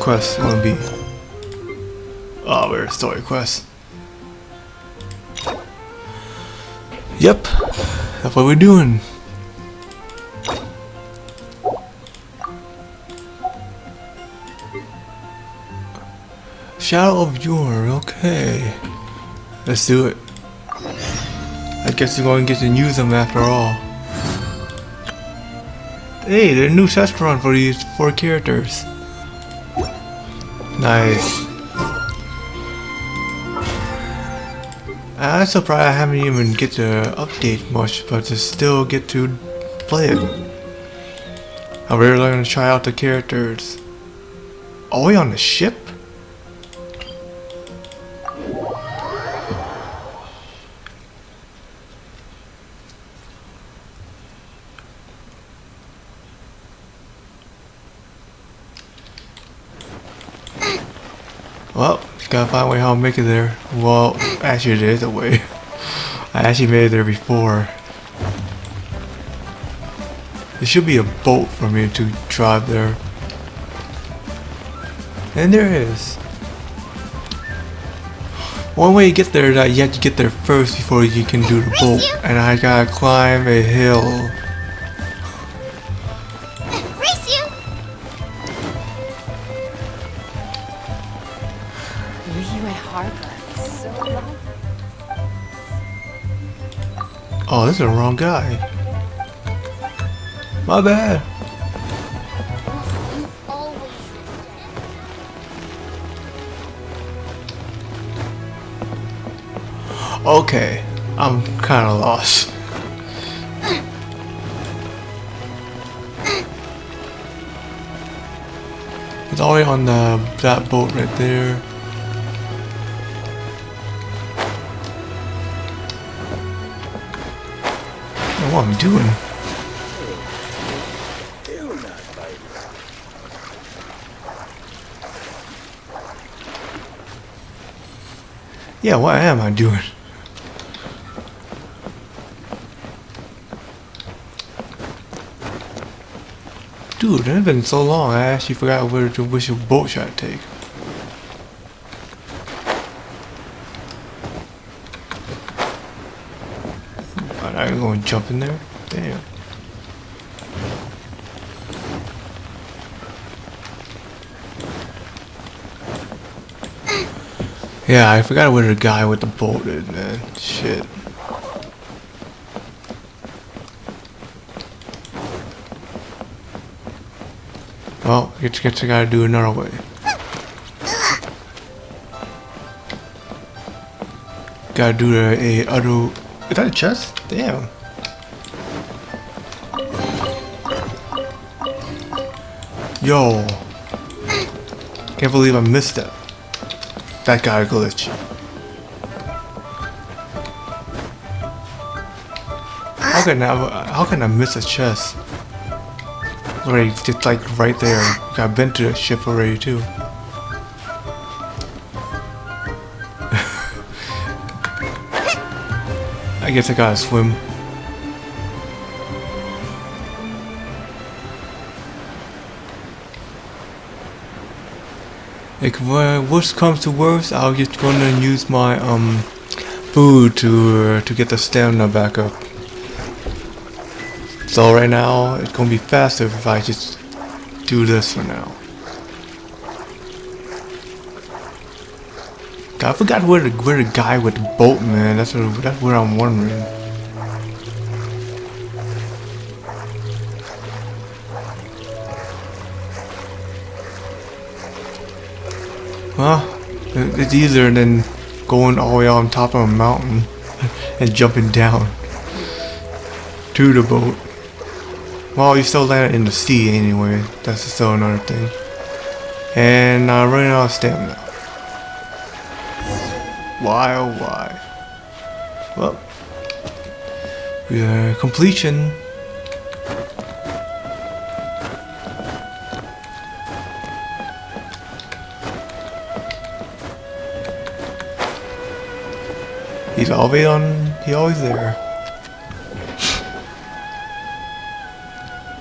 quest gonna be? Oh, we're a story quest. Yep, that's what we're doing. Shadow of Yore, okay. Let's do it. I guess we're going to get to use them after all. Hey, there's a new restaurant for these 4 characters. Nice. I'm surprised I haven't even get to update much, but to still get to play it. I'm really going to try out the characters. Are we on the ship? Well, gotta find a way how to make it there. Well, actually there is a way. I actually made it there before. There should be a boat for me to drive there. And there is. One way to get there is that you have to get there first before you can do the boat. And I gotta climb a hill. Oh, this is the wrong guy. My bad. Okay, I'm kind of lost. It's already on that boat right there. What I'm doing? Yeah, what am I doing? Dude, it's been so long. I actually forgot which boat should I take. I'm going to jump in there. Damn. Yeah, I forgot where the guy with the boat is, man. Shit. Well, I guess I gotta do another way. Gotta do a other. Is that a chest? Damn. Yo. Can't believe I missed that. That guy glitch. How can I miss a chest? Already just like right there. I've been to the ship already too. I guess I gotta swim. Like, worst comes to worst, I'll just gonna use my food to get the stamina back up. So right now it's gonna be faster if I just do this for now. I forgot where the guy with the boat, man. That's where I'm wondering. Well, it's easier than going all the way on top of a mountain and jumping down to the boat. Well, you still land in the sea anyway. That's still another thing. And I'm running out of stamina. Why oh why? Well, completion. He's always there.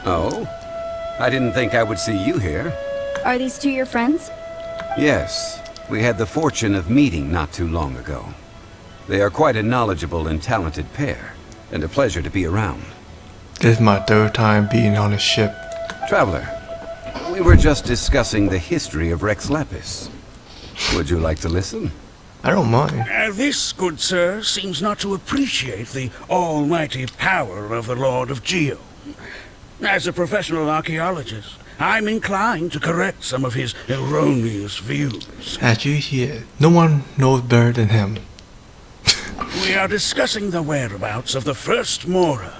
Oh? I didn't think I would see you here. Are these two your friends? Yes, we had the fortune of meeting not too long ago. They are quite a knowledgeable and talented pair, and a pleasure to be around. This is my third time being on a ship. Traveler, we were just discussing the history of Rex Lapis. Would you like to listen? I don't mind. This, good sir, seems not to appreciate the almighty power of the Lord of Geo. As a professional archaeologist, I'm inclined to correct some of his erroneous views. As you hear, no one knows better than him. We are discussing the whereabouts of the first Mora.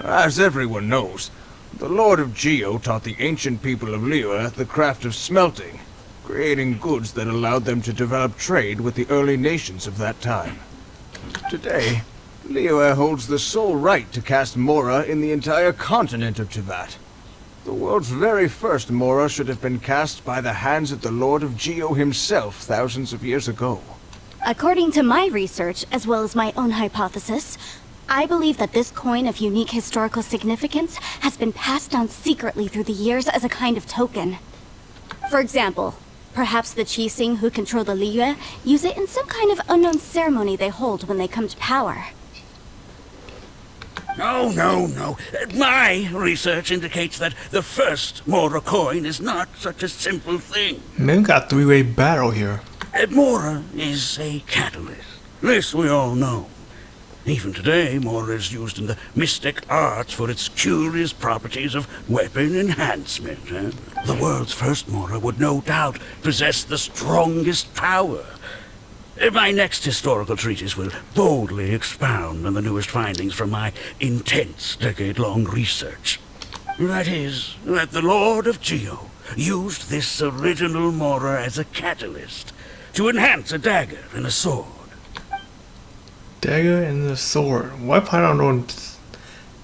As everyone knows, the Lord of Geo taught the ancient people of Liyue the craft of smelting, creating goods that allowed them to develop trade with the early nations of that time. Today, Liyue holds the sole right to cast Mora in the entire continent of Teyvat. The world's very first Mora should have been cast by the hands of the Lord of Geo himself thousands of years ago. According to my research, as well as my own hypothesis, I believe that this coin of unique historical significance has been passed down secretly through the years as a kind of token. For example, perhaps the Qixing who control the Liyue use it in some kind of unknown ceremony they hold when they come to power. Oh, no. My research indicates that the first Mora coin is not such a simple thing. Man, we got a three-way battle here. Mora is a catalyst. This we all know. Even today, Mora is used in the mystic arts for its curious properties of weapon enhancement. The world's first Mora would no doubt possess the strongest power. My next historical treatise will boldly expound on the newest findings from my intense decade-long research. That is, that the Lord of Geo used this original Mora as a catalyst to enhance a dagger and a sword. Dagger and the sword. What I don't know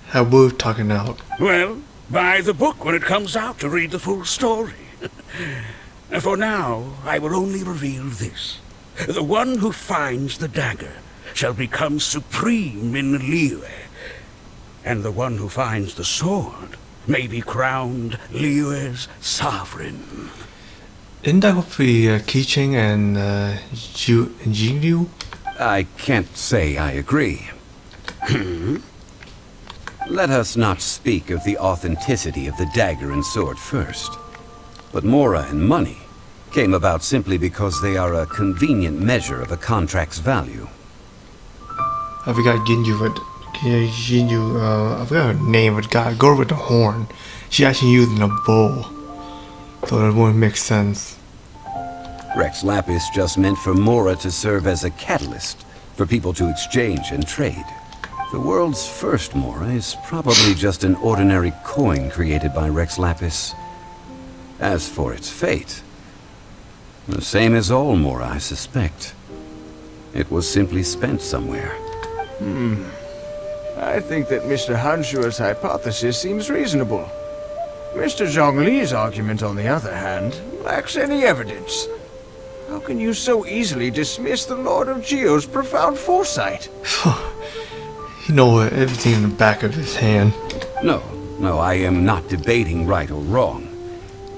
how we're talking out. Well, buy the book when it comes out to read the full story. For now, I will only reveal this. The one who finds the dagger shall become supreme in Liyue, and the one who finds the sword may be crowned Liyue's sovereign. Isn't that what the Qixing and Jingliu? I can't say I agree. Let us not speak of the authenticity of the dagger and sword first. But Mora and money came about simply because they are a convenient measure of a contract's value. I forgot Jinju, but I forgot her name, but God, girl with the horn. She actually using a bow, so it wouldn't make sense. Rex Lapis just meant for Mora to serve as a catalyst for people to exchange and trade. The world's first Mora is probably just an ordinary coin created by Rex Lapis. As for its fate, the same as all Mora, I suspect. It was simply spent somewhere. I think that Mr. Hanshua's hypothesis seems reasonable. Mr. Zhongli's argument, on the other hand, lacks any evidence. How can you so easily dismiss the Lord of Geo's profound foresight? You know everything in the back of his hand. No, I am not debating right or wrong.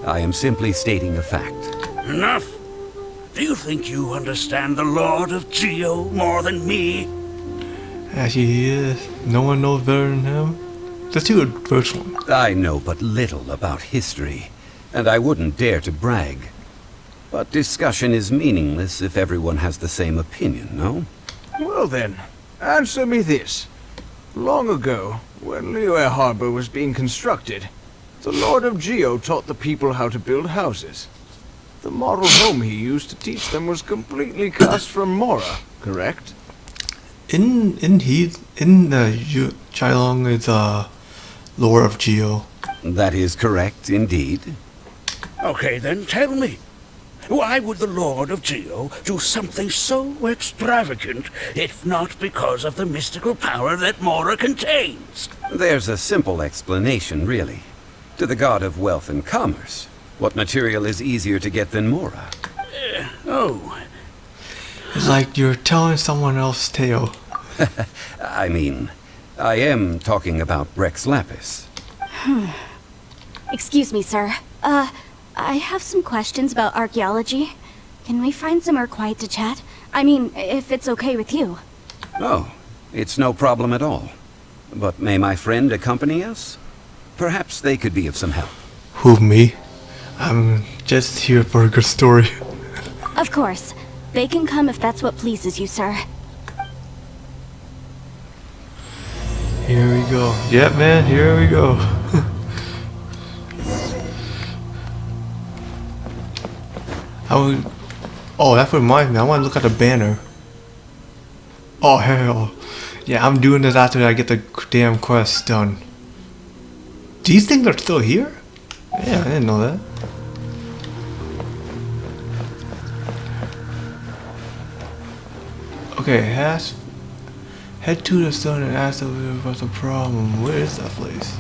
I am simply stating a fact. Enough! Do you think you understand the Lord of Geo more than me? Actually, he is. No one knows better than him. Let's do the first one. I know but little about history, and I wouldn't dare to brag. But discussion is meaningless if everyone has the same opinion, no? Well then, answer me this. Long ago, when Liyue Harbor was being constructed, the Lord of Geo taught the people how to build houses. The model home he used to teach them was completely cast from Mora, correct? In the Chilong is Lord of Geo. That is correct, indeed. Okay, then tell me. Why would the Lord of Geo do something so extravagant, if not because of the mystical power that Mora contains? There's a simple explanation, really. To the god of wealth and commerce, what material is easier to get than Mora? It's like you're telling someone else's tale. I mean, I am talking about Rex Lapis. Excuse me, sir. I have some questions about archaeology. Can we find somewhere quiet to chat? I mean, if it's okay with you. Oh, it's no problem at all. But may my friend accompany us? Perhaps they could be of some help. Who, me? I'm just here for a good story. Of course. They can come if that's what pleases you, sir. Here we go. Yep, man, here we go. Oh, that reminds me. I want to look at the banner. Oh, hell. Yeah, I'm doing this after I get the damn quest done. Do you think they're still here? Yeah, I didn't know that. Okay, head to the stone and ask them what's the problem. Where is that place?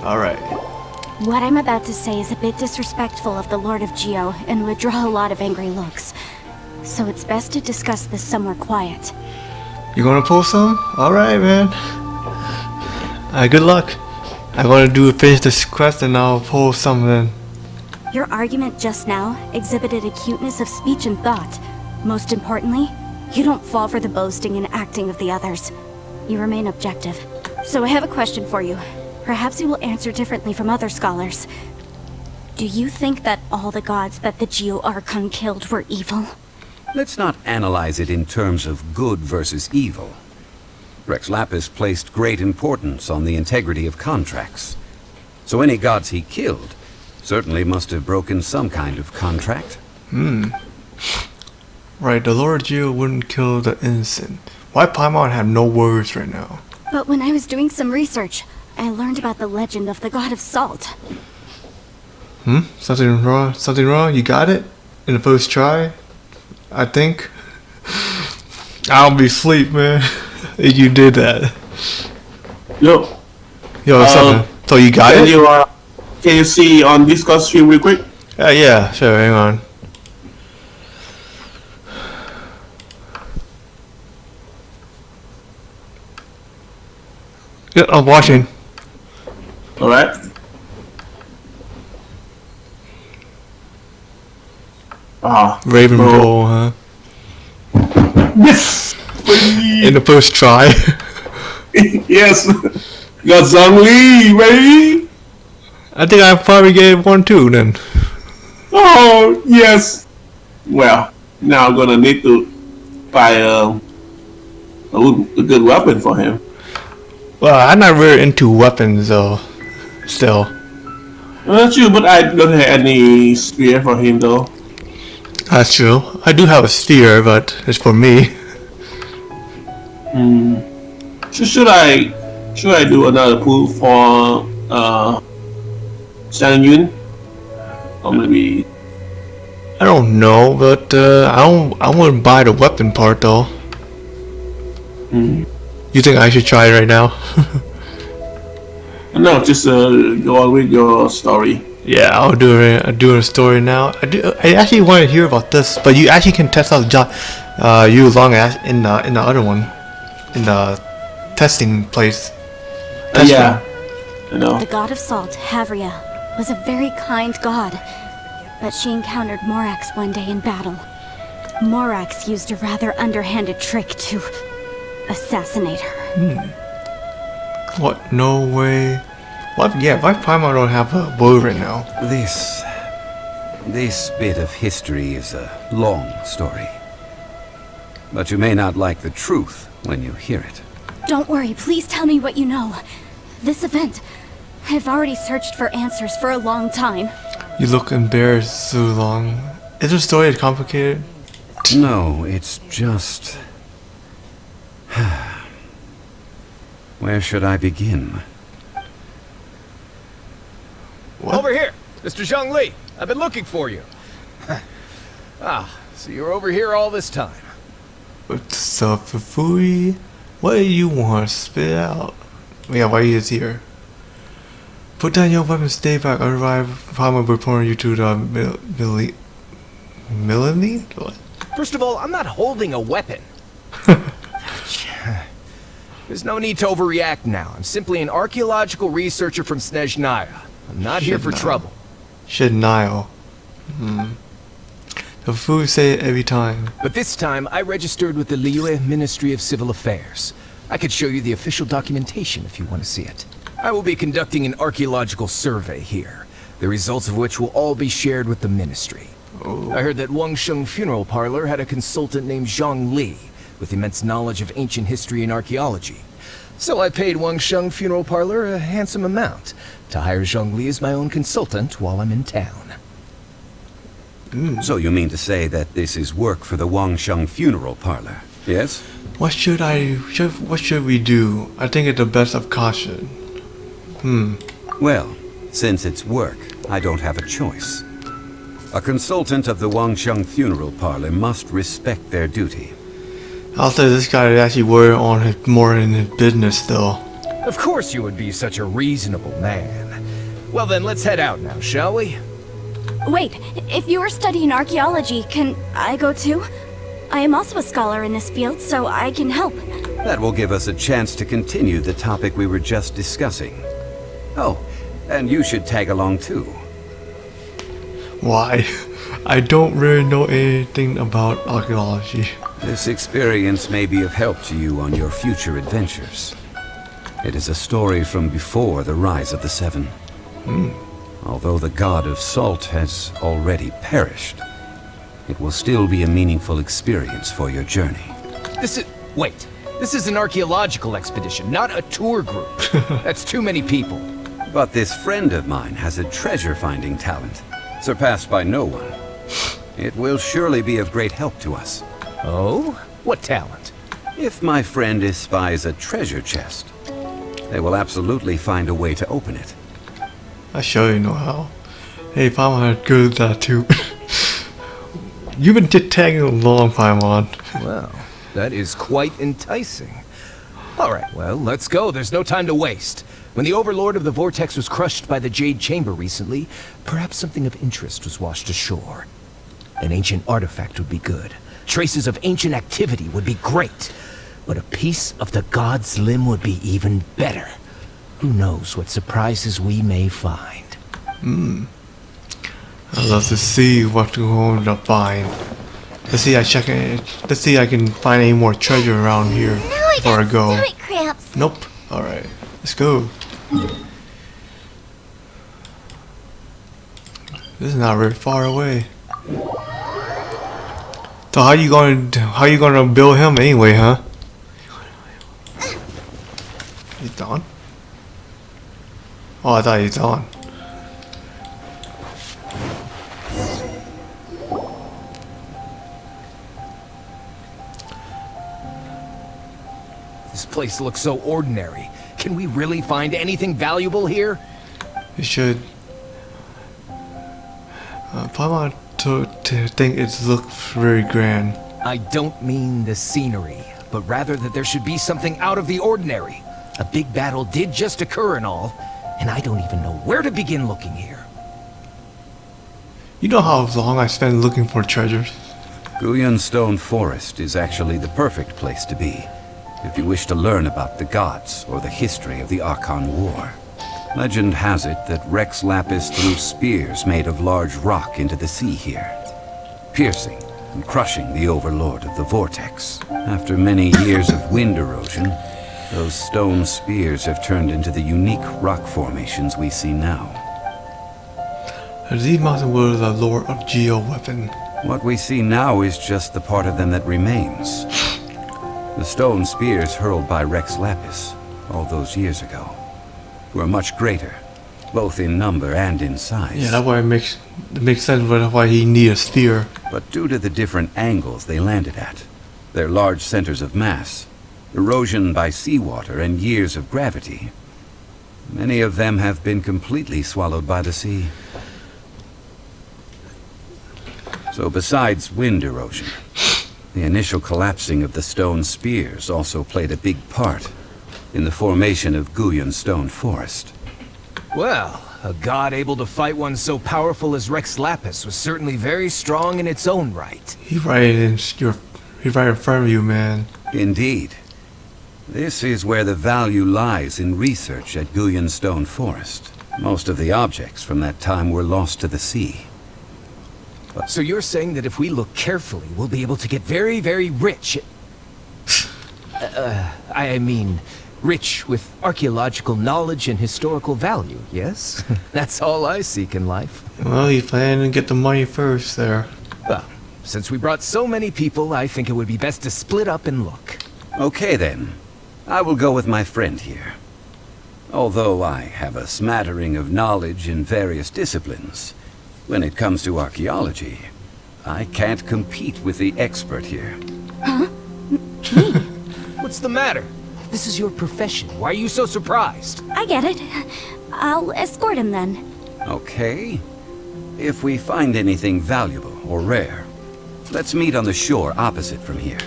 Alright. What I'm about to say is a bit disrespectful of the Lord of Geo and would draw a lot of angry looks. So it's best to discuss this somewhere quiet. You gonna pull some? Alright, man. Good luck. I'm gonna finish this quest and I'll pull some then. Your argument just now exhibited acuteness of speech and thought. Most importantly, you don't fall for the boasting and acting of the others. You remain objective. So I have a question for you. Perhaps you will answer differently from other scholars. Do you think that all the gods that the Geo Archon killed were evil? Let's not analyze it in terms of good versus evil. Rex Lapis placed great importance on the integrity of contracts. So any gods he killed certainly must have broken some kind of contract. Right, the Lord Geo wouldn't kill the innocent. Why Paimon have no words right now? But when I was doing some research, I learned about the legend of the god of salt. Something wrong? Something wrong? You got it? In the first try? I think. I'll be asleep, man. If you did that. Yo, Yo, something. So you got can it? can you see on Discord stream real quick? Yeah, sure, hang on. Yeah, I'm watching. Alright. Ravenbow, huh? Yes! In the first try. Yes! Got Zhongli, baby! I think I probably gave one too then. Oh, yes! Well, now I'm gonna need to buy a good weapon for him. Well, I'm not really into weapons though. Still. Well, that's true, but I don't have any spear for him though. That's true. I do have a sphere, but it's for me. So should I do another pool for Sang Yun? Or maybe I don't know, but I wouldn't buy the weapon part though. You think I should try it right now? no, just go on with your story. Yeah, I'll do it. I'll do a story now. I actually want to hear about this, but you actually can test out you long as in the other one, in the testing place. Yeah, I know. The god of salt, Havria, was a very kind god, but she encountered Morax one day in battle. Morax used a rather underhanded trick to assassinate her. What? No way. What? Yeah, why Paimon don't have a word right now? This bit of history is a long story. But you may not like the truth when you hear it. Don't worry, please tell me what you know. This event, I've already searched for answers for a long time. You look embarrassed so long. Is the story complicated? No, it's just... Where should I begin? What? Over here, Mr. Zhongli. I've been looking for you. So you're over here all this time. What's up, Fufui? What do you want? Spit it out. Yeah, why he is here? Put down your weapon, stay back. Otherwise, Paimon will report you to the Millennium? What? First of all, I'm not holding a weapon. There's no need to overreact now. I'm simply an archaeological researcher from Snezhnaya. I'm not here for Snezhnaya. trouble. Nile. The food say it every time. But this time, I registered with the Liyue Ministry of Civil Affairs. I could show you the official documentation if you want to see it. I will be conducting an archaeological survey here, the results of which will all be shared with the ministry. I heard that Wangsheng Funeral Parlor had a consultant named Zhongli, with immense knowledge of ancient history and archaeology. So I paid Wangsheng Funeral Parlor a handsome amount to hire Zhongli as my own consultant while I'm in town. So you mean to say that this is work for the Wangsheng Funeral Parlor, yes? What should we do? I think it's the best of caution. Well, since it's work, I don't have a choice. A consultant of the Wangsheng Funeral Parlor must respect their duty. I'll say this guy is actually worried on more in his business though. Of course you would be such a reasonable man. Well then, let's head out now, shall we? Wait, if you are studying archaeology, can I go too? I am also a scholar in this field, so I can help. That will give us a chance to continue the topic we were just discussing. Oh, and you should tag along too. Why? I don't really know anything about archaeology. This experience may be of help to you on your future adventures. It is a story from before the rise of the Seven. Although the god of salt has already perished, it will still be a meaningful experience for your journey. Wait. This is an archaeological expedition, not a tour group. That's too many people. But this friend of mine has a treasure-finding talent, surpassed by no one. It will surely be of great help to us. Oh? What talent? If my friend espies a treasure chest, they will absolutely find a way to open it. I sure you know how. Hey, Paimon, good at that too. You've been tagging along, Paimon. Well, that is quite enticing. Alright, well, let's go. There's no time to waste. When the Overlord of the Vortex was crushed by the Jade Chamber recently, perhaps something of interest was washed ashore. An ancient artifact would be good. Traces of ancient activity would be great. But a piece of the god's limb would be even better. Who knows what surprises we may find. I'd love to see what we're going to find. Let's see I can find any more treasure around here before I go. Stomach cramps. Nope. Alright, let's go. This is not very far away. So how you gonna build him anyway, huh? He's gone? Oh, I thought he's on. This place looks so ordinary. Can we really find anything valuable here? You should. Probably to think it looks very grand. I don't mean the scenery, but rather that there should be something out of the ordinary. A big battle did just occur and all, and I don't even know where to begin looking here. You know how long I spend looking for treasures? Guyan Stone Forest is actually the perfect place to be, if you wish to learn about the gods or the history of the Archon War. Legend has it that Rex Lapis threw spears made of large rock into the sea here, piercing and crushing the Overlord of the Vortex. After many years of wind erosion, those stone spears have turned into the unique rock formations we see now. These mountain were the lore of Geo weapon. What we see now is just the part of them that remains. The stone spears hurled by Rex Lapis all those years ago were much greater, both in number and in size. Yeah, that's why it makes sense why he needs a spear. But due to the different angles they landed at, their large centers of mass, erosion by seawater, and years of gravity, many of them have been completely swallowed by the sea. So besides wind erosion, the initial collapsing of the stone spears also played a big part in the formation of Guyan Stone Forest. Well, a god able to fight one so powerful as Rex Lapis was certainly very strong in its own right. He's right in front of you, man. Indeed. This is where the value lies in research at Gullion Stone Forest. Most of the objects from that time were lost to the sea. So you're saying that if we look carefully, we'll be able to get very, very rich? I mean, rich with archaeological knowledge and historical value, yes? That's all I seek in life. Well, he's planning to get the money first there. Well, since we brought so many people, I think it would be best to split up and look. Okay then. I will go with my friend here. Although I have a smattering of knowledge in various disciplines, when it comes to archaeology, I can't compete with the expert here. What's the matter? This is your profession. Why are you so surprised? I get it. I'll escort him then. Okay. If we find anything valuable or rare, let's meet on the shore opposite from here.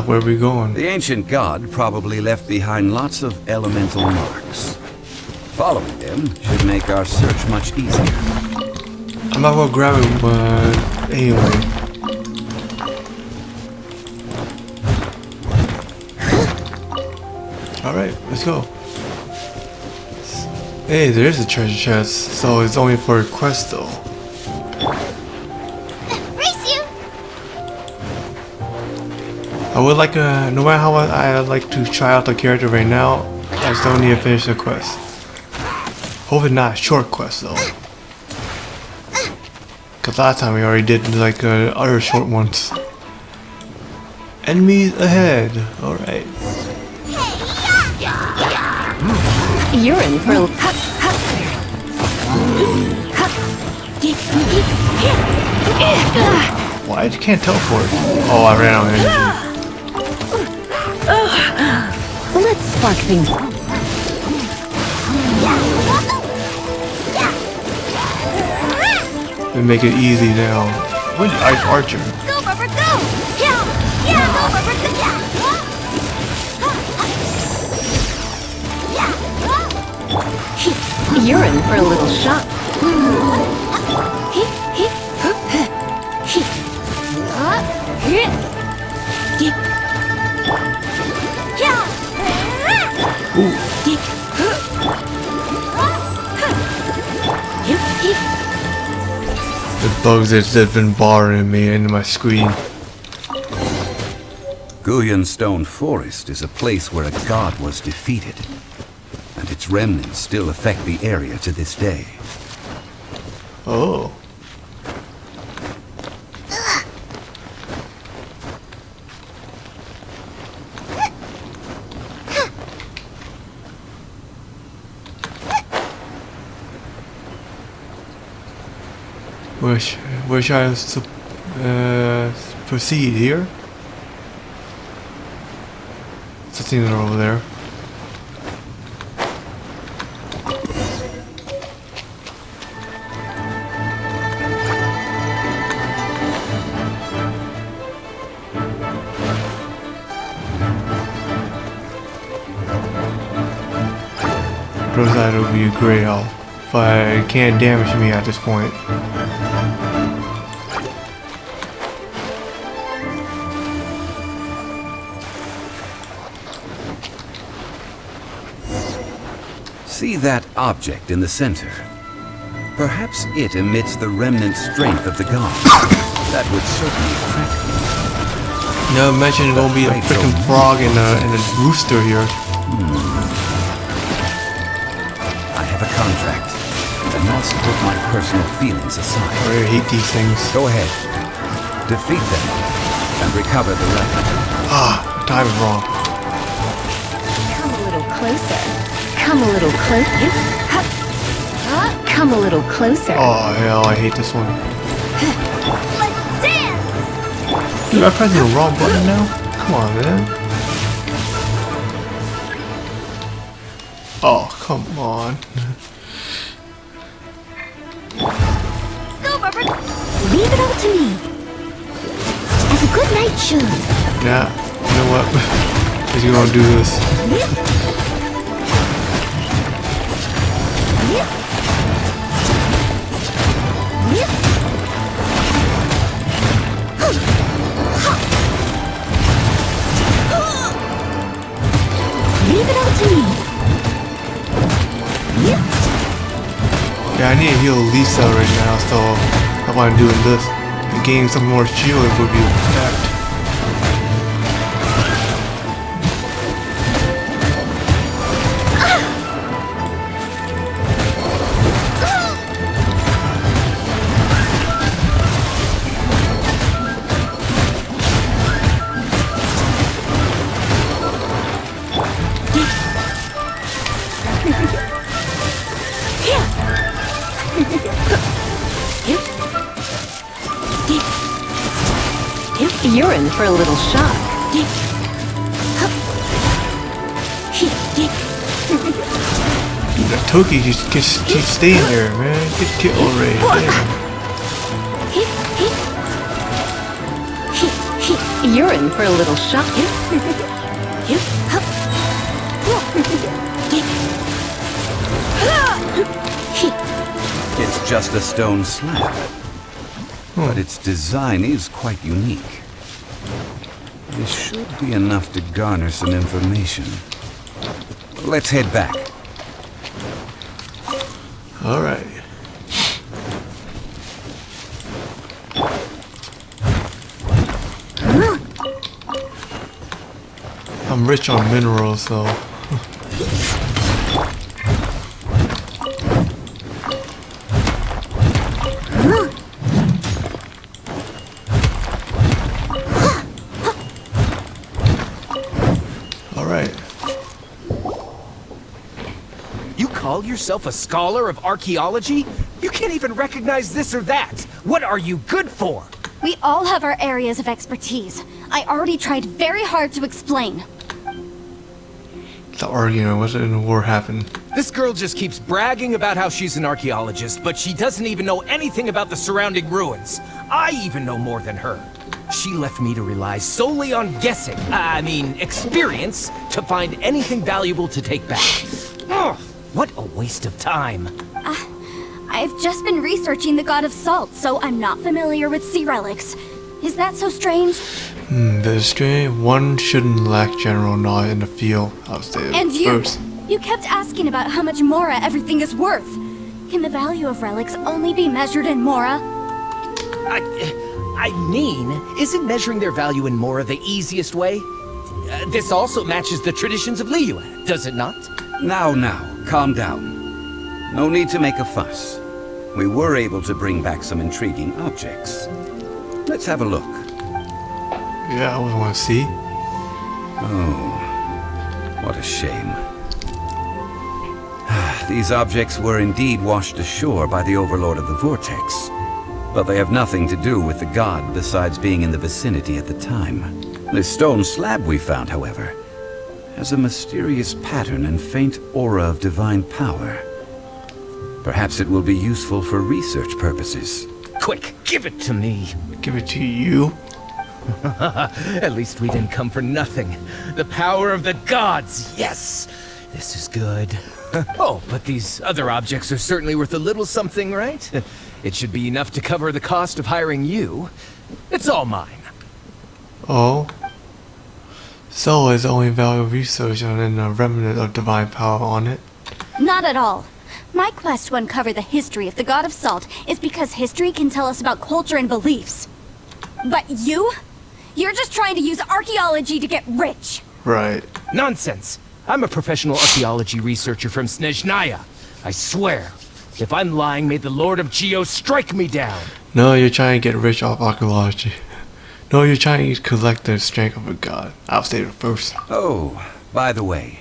Where are we going? The ancient god probably left behind lots of elemental marks. Following them should make our search much easier. I'm not gonna grab it, but anyway. Alright, let's go. Hey, there's a treasure chest, so it's only for a quest though. Race you! I would like no matter how I like to try out the character right now, I still need to finish the quest. Hopefully not a short quest though. Cause last time we already did like other short ones. Enemies ahead. Alright. You're in for a... Why you can't teleport? Oh, I ran out of energy. Let's spark things up. We make it easy now. Where's the Ice Archer? Go, Rubber, go! Yeah! Yeah, go, Rubber, go! You're in for a little shock. The bugs that have been bothering me in my screen. Gullion Stone Forest is a place where a god was defeated, and its remnants still affect the area to this day. Oh. Where should I proceed here? Something over there. Looks like it'll be a great help, but it can't damage me at this point. See that object in the center? Perhaps it emits the remnant strength of the god. That would certainly attract me. No, mention it's gonna be a freaking frog and a rooster here. I have a contract. I must put my personal feelings aside. I really hate these things. Go ahead. Defeat them and recover the record. Ah, time is wrong. Come a little closer. Come a little closer. Come a little closer. Oh hell, I hate this one. Let's dance! Dude, I'm pressing the wrong button now? Come on, man. Oh, come on. Go, Barbara! Leave it all to me. As a good night should. Nah, you know what? Because you're gonna do this. to me. Yeah, I need to heal Lisa right now, so that's why I'm doing this. And gaining some more shield would be attacked. You're in for a little shock. That Toki just keeps staying there, man. Get killed already. Damn. You're in for a little shock. It's just a stone slab, but its design is quite unique. This should be enough to garner some information. Let's head back. Alright. I'm rich on minerals, so. Alright. You call yourself a scholar of archaeology? You can't even recognize this or that. What are you good for? We all have our areas of expertise. I already tried very hard to explain. The argument, what in the war happened? This girl just keeps bragging about how she's an archaeologist, but she doesn't even know anything about the surrounding ruins. I even know more than her. She left me to rely solely on guessing, experience, to find anything valuable to take back. Ugh, what a waste of time. I've just been researching the God of Salt, so I'm not familiar with sea relics. Is that so strange? Very strange. One shouldn't lack general knowledge in the field, I'll say And you! first. You kept asking about how much Mora everything is worth. Can the value of relics only be measured in Mora? Isn't measuring their value in Mora the easiest way? This also matches the traditions of Liyue, does it not? Now, calm down. No need to make a fuss. We were able to bring back some intriguing objects. Let's have a look. Yeah, I want to see. Oh, what a shame. These objects were indeed washed ashore by the Overlord of the Vortex, but they have nothing to do with the god besides being in the vicinity at the time. This stone slab we found, however, has a mysterious pattern and faint aura of divine power. Perhaps it will be useful for research purposes. Quick, give it to me. Give it to you. At least we didn't come for nothing. The power of the gods, yes! This is good. Oh, but these other objects are certainly worth a little something, right? It should be enough to cover the cost of hiring you. It's all mine. Oh. So is only value research and a remnant of divine power on it? Not at all. My quest to uncover the history of the God of Salt is because history can tell us about culture and beliefs. But you? You're just trying to use archaeology to get rich. Right. Nonsense! I'm a professional archaeology researcher from Snezhnaya. I swear, if I'm lying, may the Lord of Geo strike me down. No, you're trying to get rich off archaeology. No, you're trying to collect the strength of a god. I'll say it first. Oh, by the way,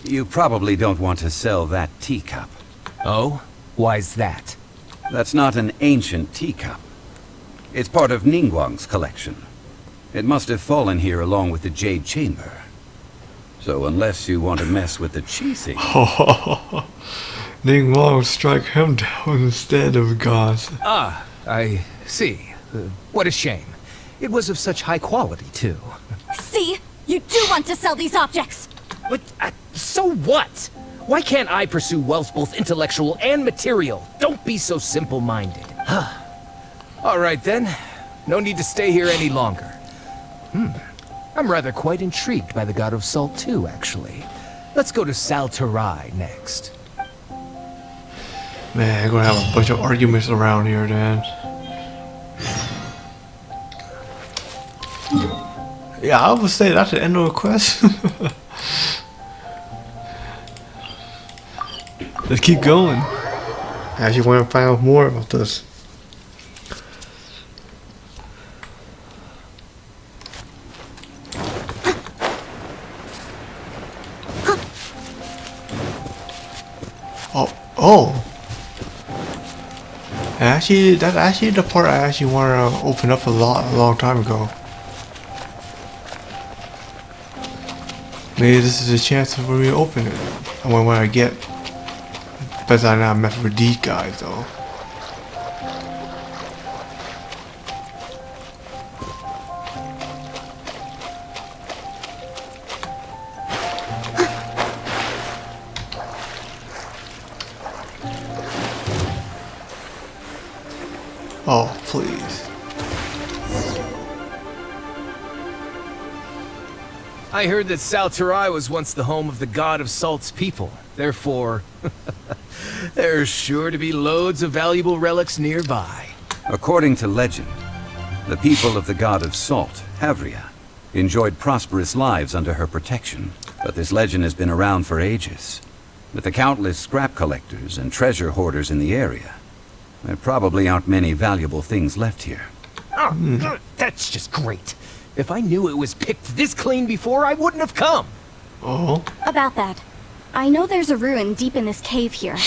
you probably don't want to sell that teacup. Oh? Why's that? That's not an ancient teacup. It's part of Ningguang's collection. It must have fallen here along with the Jade Chamber. So unless you want to mess with the cheesing... Ning Wang strike him down instead of gods. Ah, I see. What a shame. It was of such high quality, too. See? You do want to sell these objects! But, so what? Why can't I pursue wealth both intellectual and material? Don't be so simple-minded. All right, then. No need to stay here any longer. I'm rather quite intrigued by the God of Salt, too, actually. Let's go to Saltarai next. Man, I'm gonna have a bunch of arguments around here then. Yeah, I would say that's the end of the quest. Let's keep going. I actually want to find out more about this. Oh. Actually, that's actually the part I actually want to open up a long time ago. Maybe this is a chance for me to open it. I wonder what I get. But I not mess with these guys though. Oh, please. I heard that Saltarai was once the home of the god of Salt's people. Therefore, there's sure to be loads of valuable relics nearby. According to legend, the people of the god of Salt, Havria, enjoyed prosperous lives under her protection. But this legend has been around for ages. With the countless scrap collectors and treasure hoarders in the area, there probably aren't many valuable things left here. Oh, that's just great. If I knew it was picked this clean before, I wouldn't have come. Oh. About that, I know there's a ruin deep in this cave here.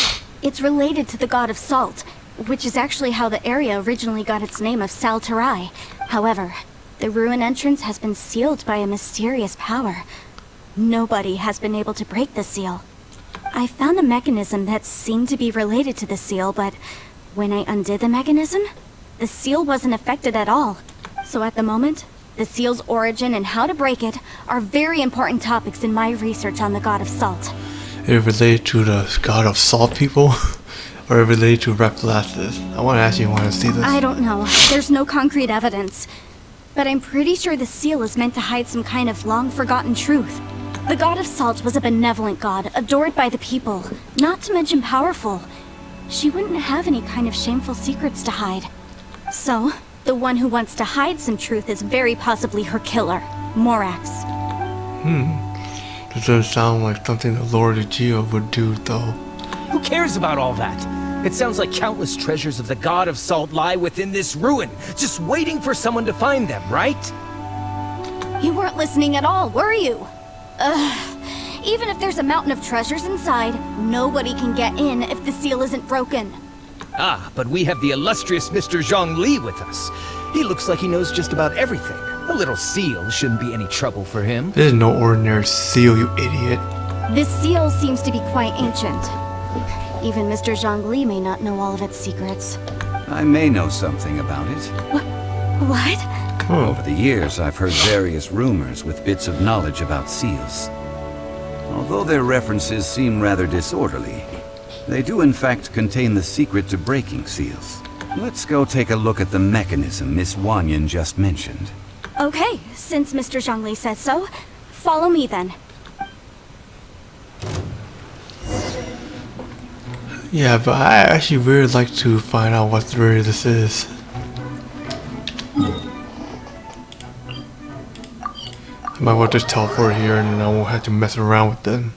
It's related to the god of Salt, which is actually how the area originally got its name of Saltarai. However, the ruin entrance has been sealed by a mysterious power. Nobody has been able to break the seal. I found a mechanism that seemed to be related to the seal, but when I undid the mechanism, the seal wasn't affected at all. So at the moment, the seal's origin and how to break it are very important topics in my research on the god of Salt. Is it related to the god of Salt people? Or related to Replastis? I want to actually want to see this. I don't know. There's no concrete evidence. But I'm pretty sure the seal is meant to hide some kind of long-forgotten truth. The god of Salt was a benevolent god, adored by the people, not to mention powerful. She wouldn't have any kind of shameful secrets to hide. So, the one who wants to hide some truth is very possibly her killer, Morax. This doesn't sound like something the Lord of Geo would do, though. Who cares about all that? It sounds like countless treasures of the god of Salt lie within this ruin, just waiting for someone to find them, right? You weren't listening at all, were you? Even if there's a mountain of treasures inside, nobody can get in if the seal isn't broken. Ah, but we have the illustrious Mr. Zhongli with us. He looks like he knows just about everything. A little seal shouldn't be any trouble for him. This is no ordinary seal, you idiot. This seal seems to be quite ancient. Even Mr. Zhongli may not know all of its secrets. I may know something about it. What? Over the years, I've heard various rumors with bits of knowledge about seals. Although their references seem rather disorderly, they do in fact contain the secret to breaking seals. Let's go take a look at the mechanism Miss Wanyan just mentioned. Okay, since Mr. Zhongli says so, follow me then. Yeah, but I actually really like to find out what really this is. I might well just teleport here and then I won't have to mess around with them.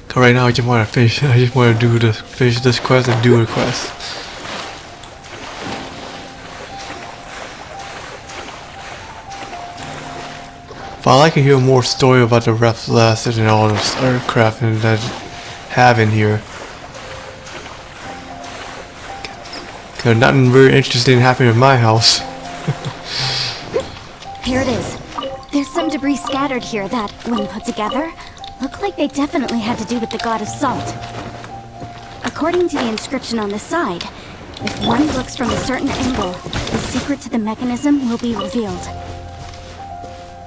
Cause right now I just want to finish. I just want to finish this quest and do a quest. But I'd like to hear more story about the Replastis and all this other crafting that I have in here. Cause nothing very interesting happening in my house. Here it is. There's some debris scattered here that, when put together, look like they definitely had to do with the god of Salt. According to the inscription on the side, if one looks from a certain angle, the secret to the mechanism will be revealed.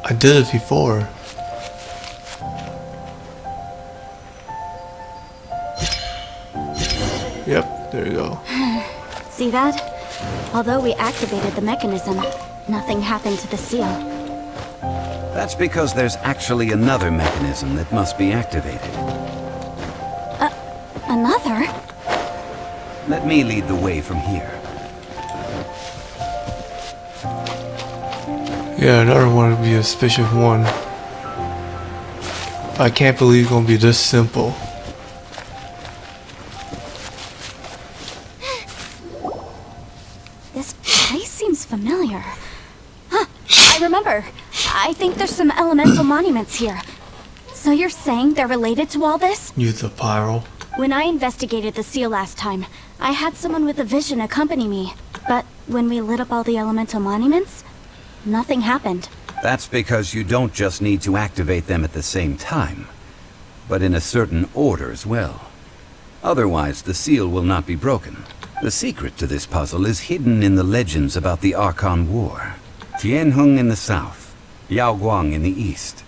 I did it before. Yep, there you go. See that? Although we activated the mechanism, nothing happened to the seal. That's because there's actually another mechanism that must be activated. Another? Let me lead the way from here. Yeah, another one would be a suspicious one. I can't believe it's gonna be this simple. This place seems familiar. Huh, I remember. I think there's some elemental monuments here. So you're saying they're related to all this? Use the pyro. When I investigated the seal last time, I had someone with a vision accompany me. But when we lit up all the elemental monuments, nothing happened. That's because you don't just need to activate them at the same time, but in a certain order as well. Otherwise, the seal will not be broken. The secret to this puzzle is hidden in the legends about the Archon War. Tianheng in the south, Yaoguang in the east,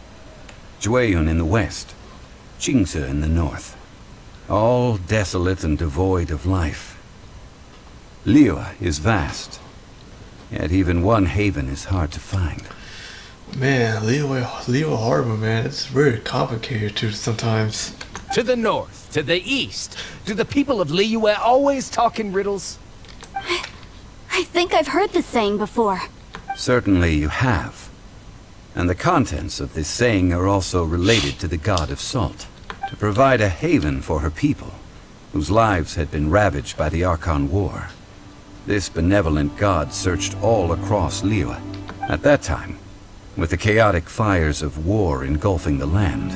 Jueyun in the west, Qingce in the north. All desolate and devoid of life. Liyue is vast, yet even one haven is hard to find. Man, Liyue Harbor, man, it's very complicated too sometimes. To the north, to the east. Do the people of Liyue always talk in riddles? I think I've heard this saying before. Certainly you have. And the contents of this saying are also related to the god of salt, to provide a haven for her people, whose lives had been ravaged by the Archon War. This benevolent god searched all across Liyue. At that time, with the chaotic fires of war engulfing the land,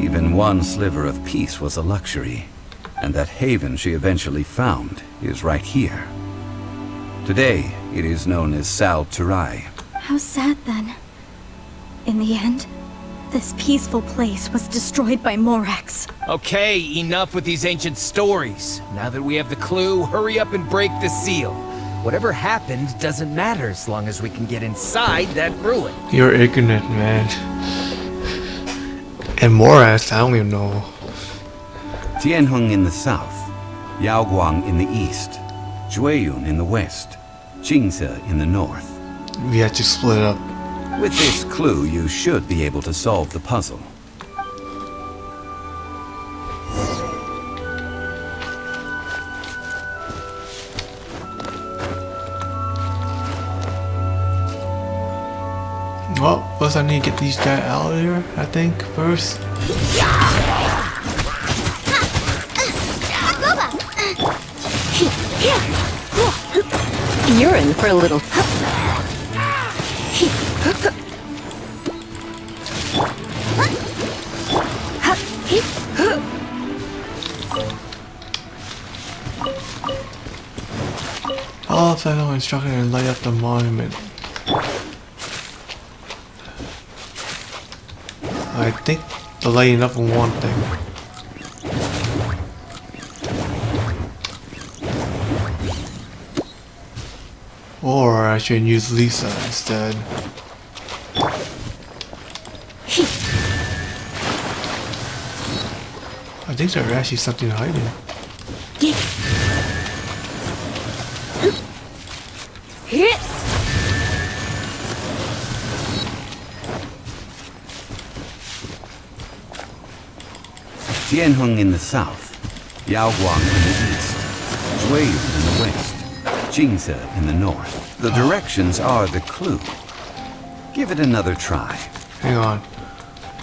even one sliver of peace was a luxury, and that haven she eventually found is right here. Today, it is known as Sal Turai. How sad then. In the end, this peaceful place was destroyed by Morax. Okay, enough with these ancient stories. Now that we have the clue, hurry up and break the seal. Whatever happened doesn't matter as long as we can get inside that ruin. You're ignorant, man. And Morax, I don't even know. Tianheng in the south, Yaoguang in the east, Jueyun in the west, Qingce in the north. We had to split up. With this clue, you should be able to solve the puzzle. Well, first I need to get these guys out of here, I think, first. You're in for a little... All final instruction and light up the monument. I think the lighting up on one thing. Or I should use Lisa instead. I think there's actually something hiding. Tianheng in the south, Yaoguang in the east, Jueyun in the west, Qingce in the north. The directions are the clue. Give it another try. Hang on.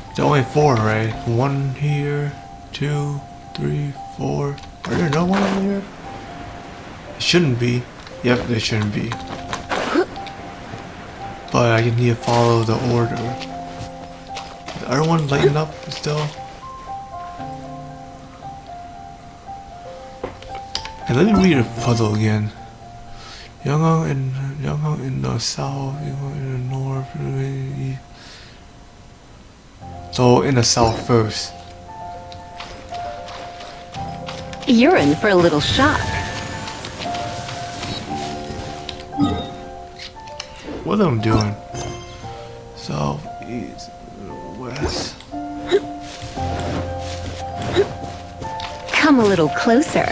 There's only 4, right? 1 here, 2, 3, 4. Are there no one over here? It shouldn't be. Yep, there shouldn't be. But I need to follow the order. Is the other one lighting up still? And let me read the puzzle again. Yonghong in the south, Yonghong in the north, east. So in the south first. You're in for a little shock. What am I doing? South, east, west. Come a little closer.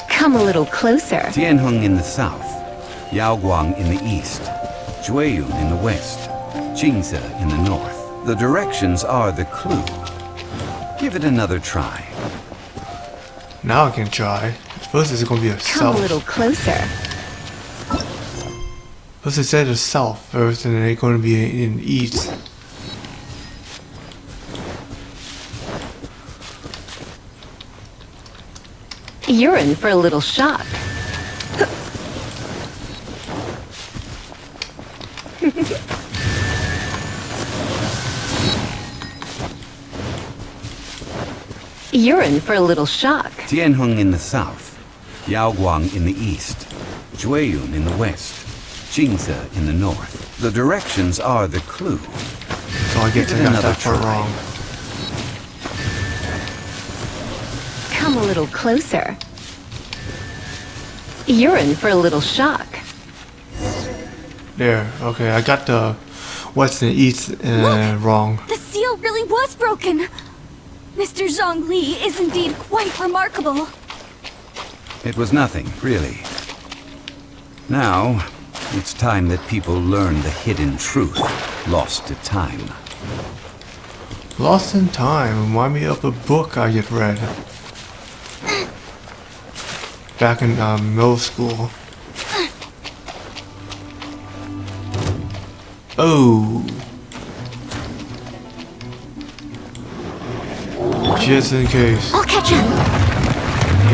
Come a little closer. Tianheng in the south, Yaoguang in the east, Jueyun in the west, Jingze in the north. The directions are the clue. Give it another try. Now I can try. First it's gonna be a Come a south. little closer. First it said a south first, and then it's gonna be in east. You're in for a little shock. You're in for a little shock. Tianheng in the south, Yaoguang in the east, Jueyun in the west, Jingze in the north. The directions are the clue. So I guess I got that part wrong. Come a little closer. You're in for a little shock. There, okay, I got the west and east wrong. The seal really was broken. Mr. Zhongli is indeed quite remarkable. It was nothing, really. Now, it's time that people learn the hidden truth lost to time. Lost in Time, remind me of a book I just read. Back in middle school. Oh. Just in case. I'll catch him.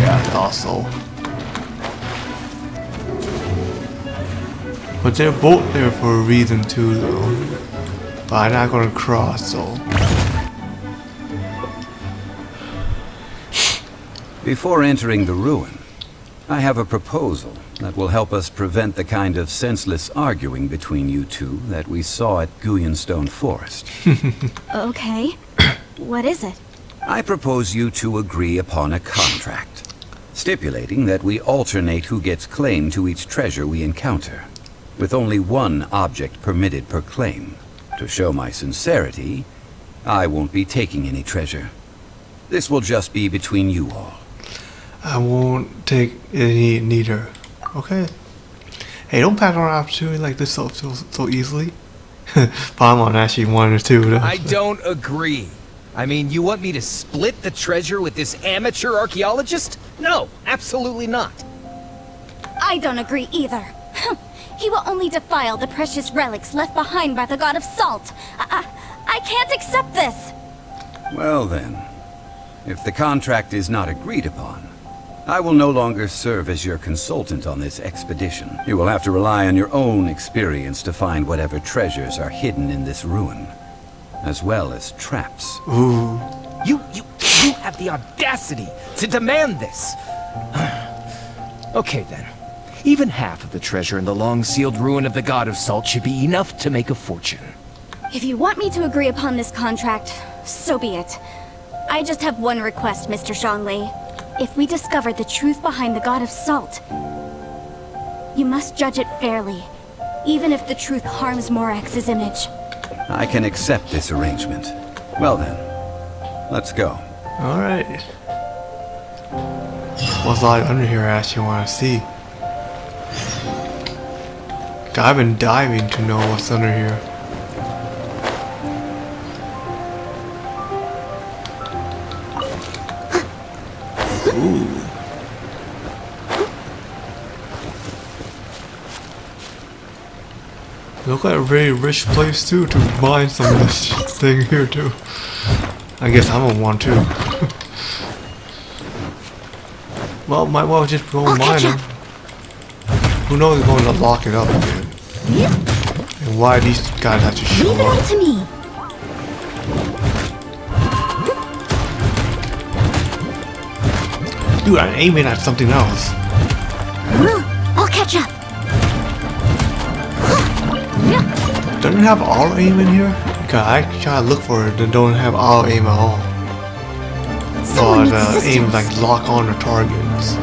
Yeah, I thought so. But they're both there for a reason too, though. But I'm not gonna cross, so. Before entering the ruin, I have a proposal that will help us prevent the kind of senseless arguing between you two that we saw at Guyenstone Forest. Okay. What is it? I propose you two agree upon a contract, stipulating that we alternate who gets claim to each treasure we encounter, with only one object permitted per claim. To show my sincerity, I won't be taking any treasure. This will just be between you all. I won't take any neither. Okay. Hey, don't pass around opportunity like this so easily. Paimon actually wanted to. Though. I don't agree. I mean, you want me to split the treasure with this amateur archaeologist? No, absolutely not. I don't agree either. He will only defile the precious relics left behind by the god of salt. I can't accept this. Well then, if the contract is not agreed upon, I will no longer serve as your consultant on this expedition. You will have to rely on your own experience to find whatever treasures are hidden in this ruin, as well as traps. Ooh. You have the audacity to demand this. Okay then. Even half of the treasure in the long-sealed ruin of the God of Salt should be enough to make a fortune. If you want me to agree upon this contract, so be it. I just have one request, Mr. Zhongli. If we discover the truth behind the God of Salt, you must judge it fairly, even if the truth harms Morax's image. I can accept this arrangement. Well then, let's go. Alright. What's like under here I actually want to see? I've been diving to know what's under here. Ooh. Look like a very rich place too to mine some of this thing here too. I guess I'm gonna want to. Well, might well just go and mine them. Who knows is going to lock it up again. And why these guys have to show Leave it all up. to me. Dude, I'm aiming at something else. I'll catch up. Doesn't it have auto aim in here? Because I try to look for it that don't have auto aim at all. Someone But needs aim assistance. like lock on the targets.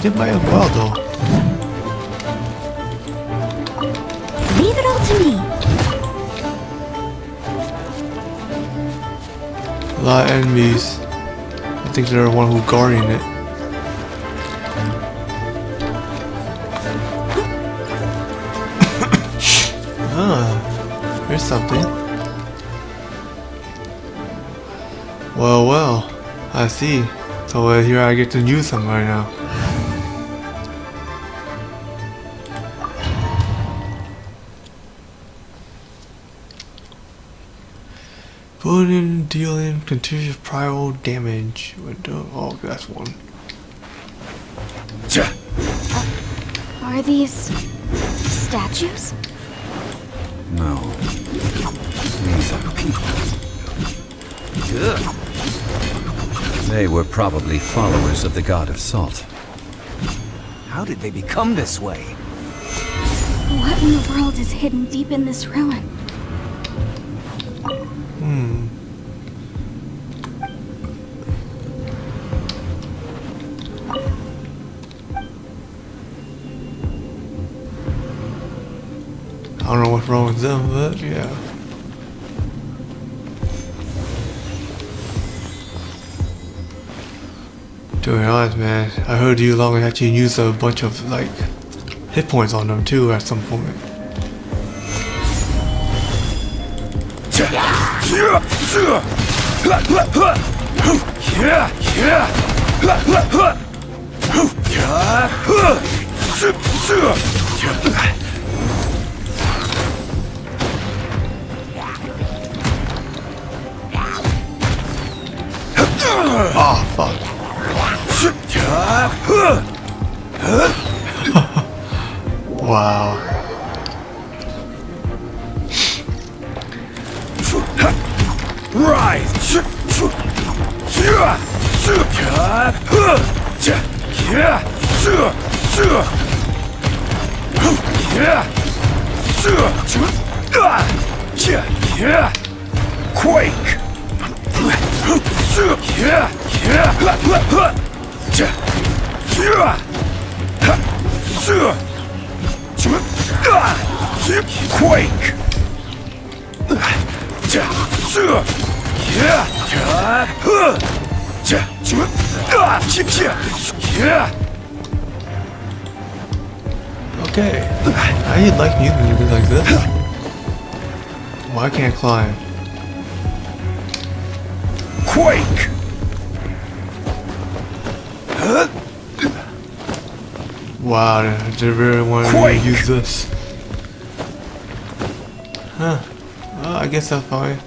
It might as well though. Leave it all to me. A lot of enemies. I think they're the one who guarding it. Ah, here's something. Well, I see. So here I get to use them right now. Bullying, dealing continuous primal damage. Oh, that's one. Are these statues? No. These are people. They were probably followers of the god of salt. How did they become this way? What in the world is hidden deep in this ruin? I don't know what's wrong with them, but yeah. To be honest, man, I heard you long as actually use a bunch of like hit points on them too at some point. Oh fuck. Wow. Rise! Quake! Quake! Okay. I like using it like this. Why can't I climb? Quake! Wow, they really wanted me to use this. Huh. Well, I guess that's fine.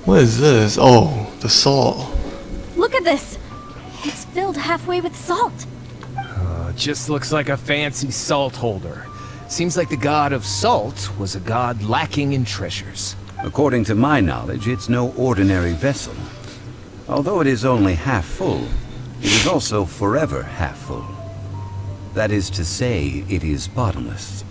What is this? Oh, the salt. Look at this. It's filled halfway with salt. Just looks like a fancy salt holder. Seems like the god of salt was a god lacking in treasures. According to my knowledge, it's no ordinary vessel. Although it is only half full, it is also forever half full. That is to say, it is bottomless.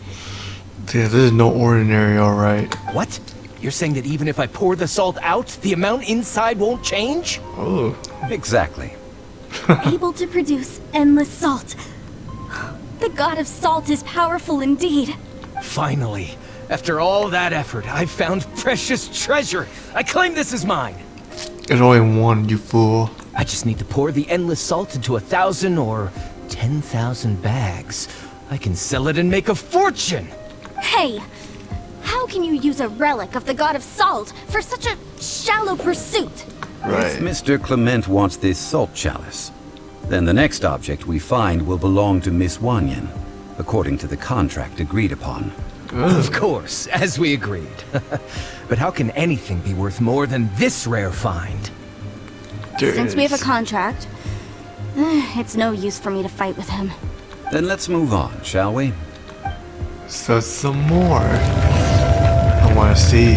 Yeah, this is no ordinary, alright. What? You're saying that even if I pour the salt out, the amount inside won't change? Oh. Exactly. Able to produce endless salt. The god of salt is powerful indeed. Finally, after all that effort, I've found precious treasure. I claim this as mine. There's only one, you fool. I just need to pour the endless salt into 1,000 or 10,000 bags. I can sell it and make a fortune. Hey, how can you use a relic of the god of salt for such a shallow pursuit? If Mr. Clement wants this salt chalice, then the next object we find will belong to Miss Wanyan, according to the contract agreed upon. Of course, as we agreed. But how can anything be worth more than this rare find? Since we have a contract, it's no use for me to fight with him. Then let's move on, shall we? So some more. I want to see.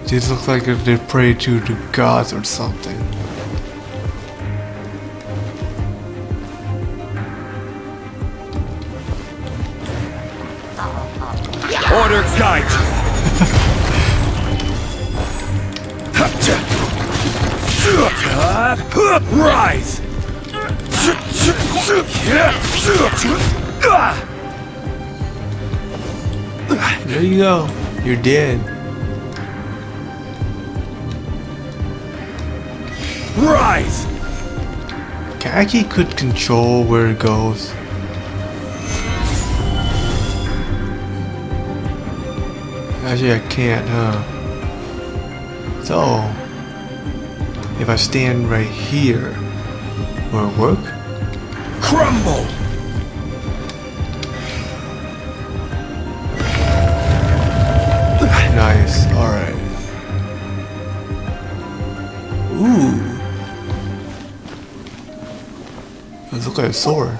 These look like if they pray to the gods or something. Order guide you. Rise. There you go. You're dead. Rise. Kaki could control where it goes. Actually, I can't, huh? So, if I stand right here, will it work? Crumble. Nice, alright. Ooh. It looks like a sword.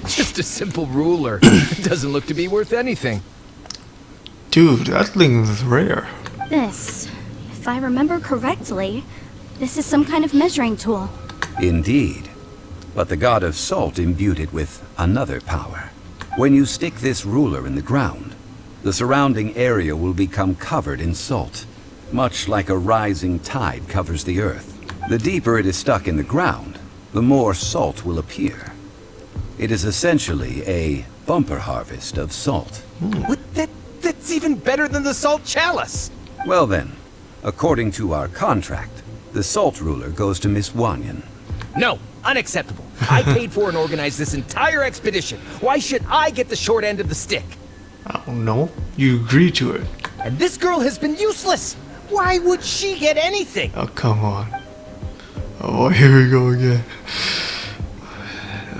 Just a simple ruler. It doesn't look to be worth anything. Dude, that thing is rare. This, if I remember correctly, this is some kind of measuring tool. Indeed. But the god of salt imbued it with another power. When you stick this ruler in the ground, the surrounding area will become covered in salt, much like a rising tide covers the earth. The deeper it is stuck in the ground, the more salt will appear. It is essentially a bumper harvest of salt. What? That's even better than the salt chalice. Well then, according to our contract, the salt ruler goes to Miss Wanyan. No, unacceptable. I paid for and organized this entire expedition. Why should I get the short end of the stick? I don't know. You agreed to it. And this girl has been useless. Why would she get anything? Oh, come on. Oh, here we go again.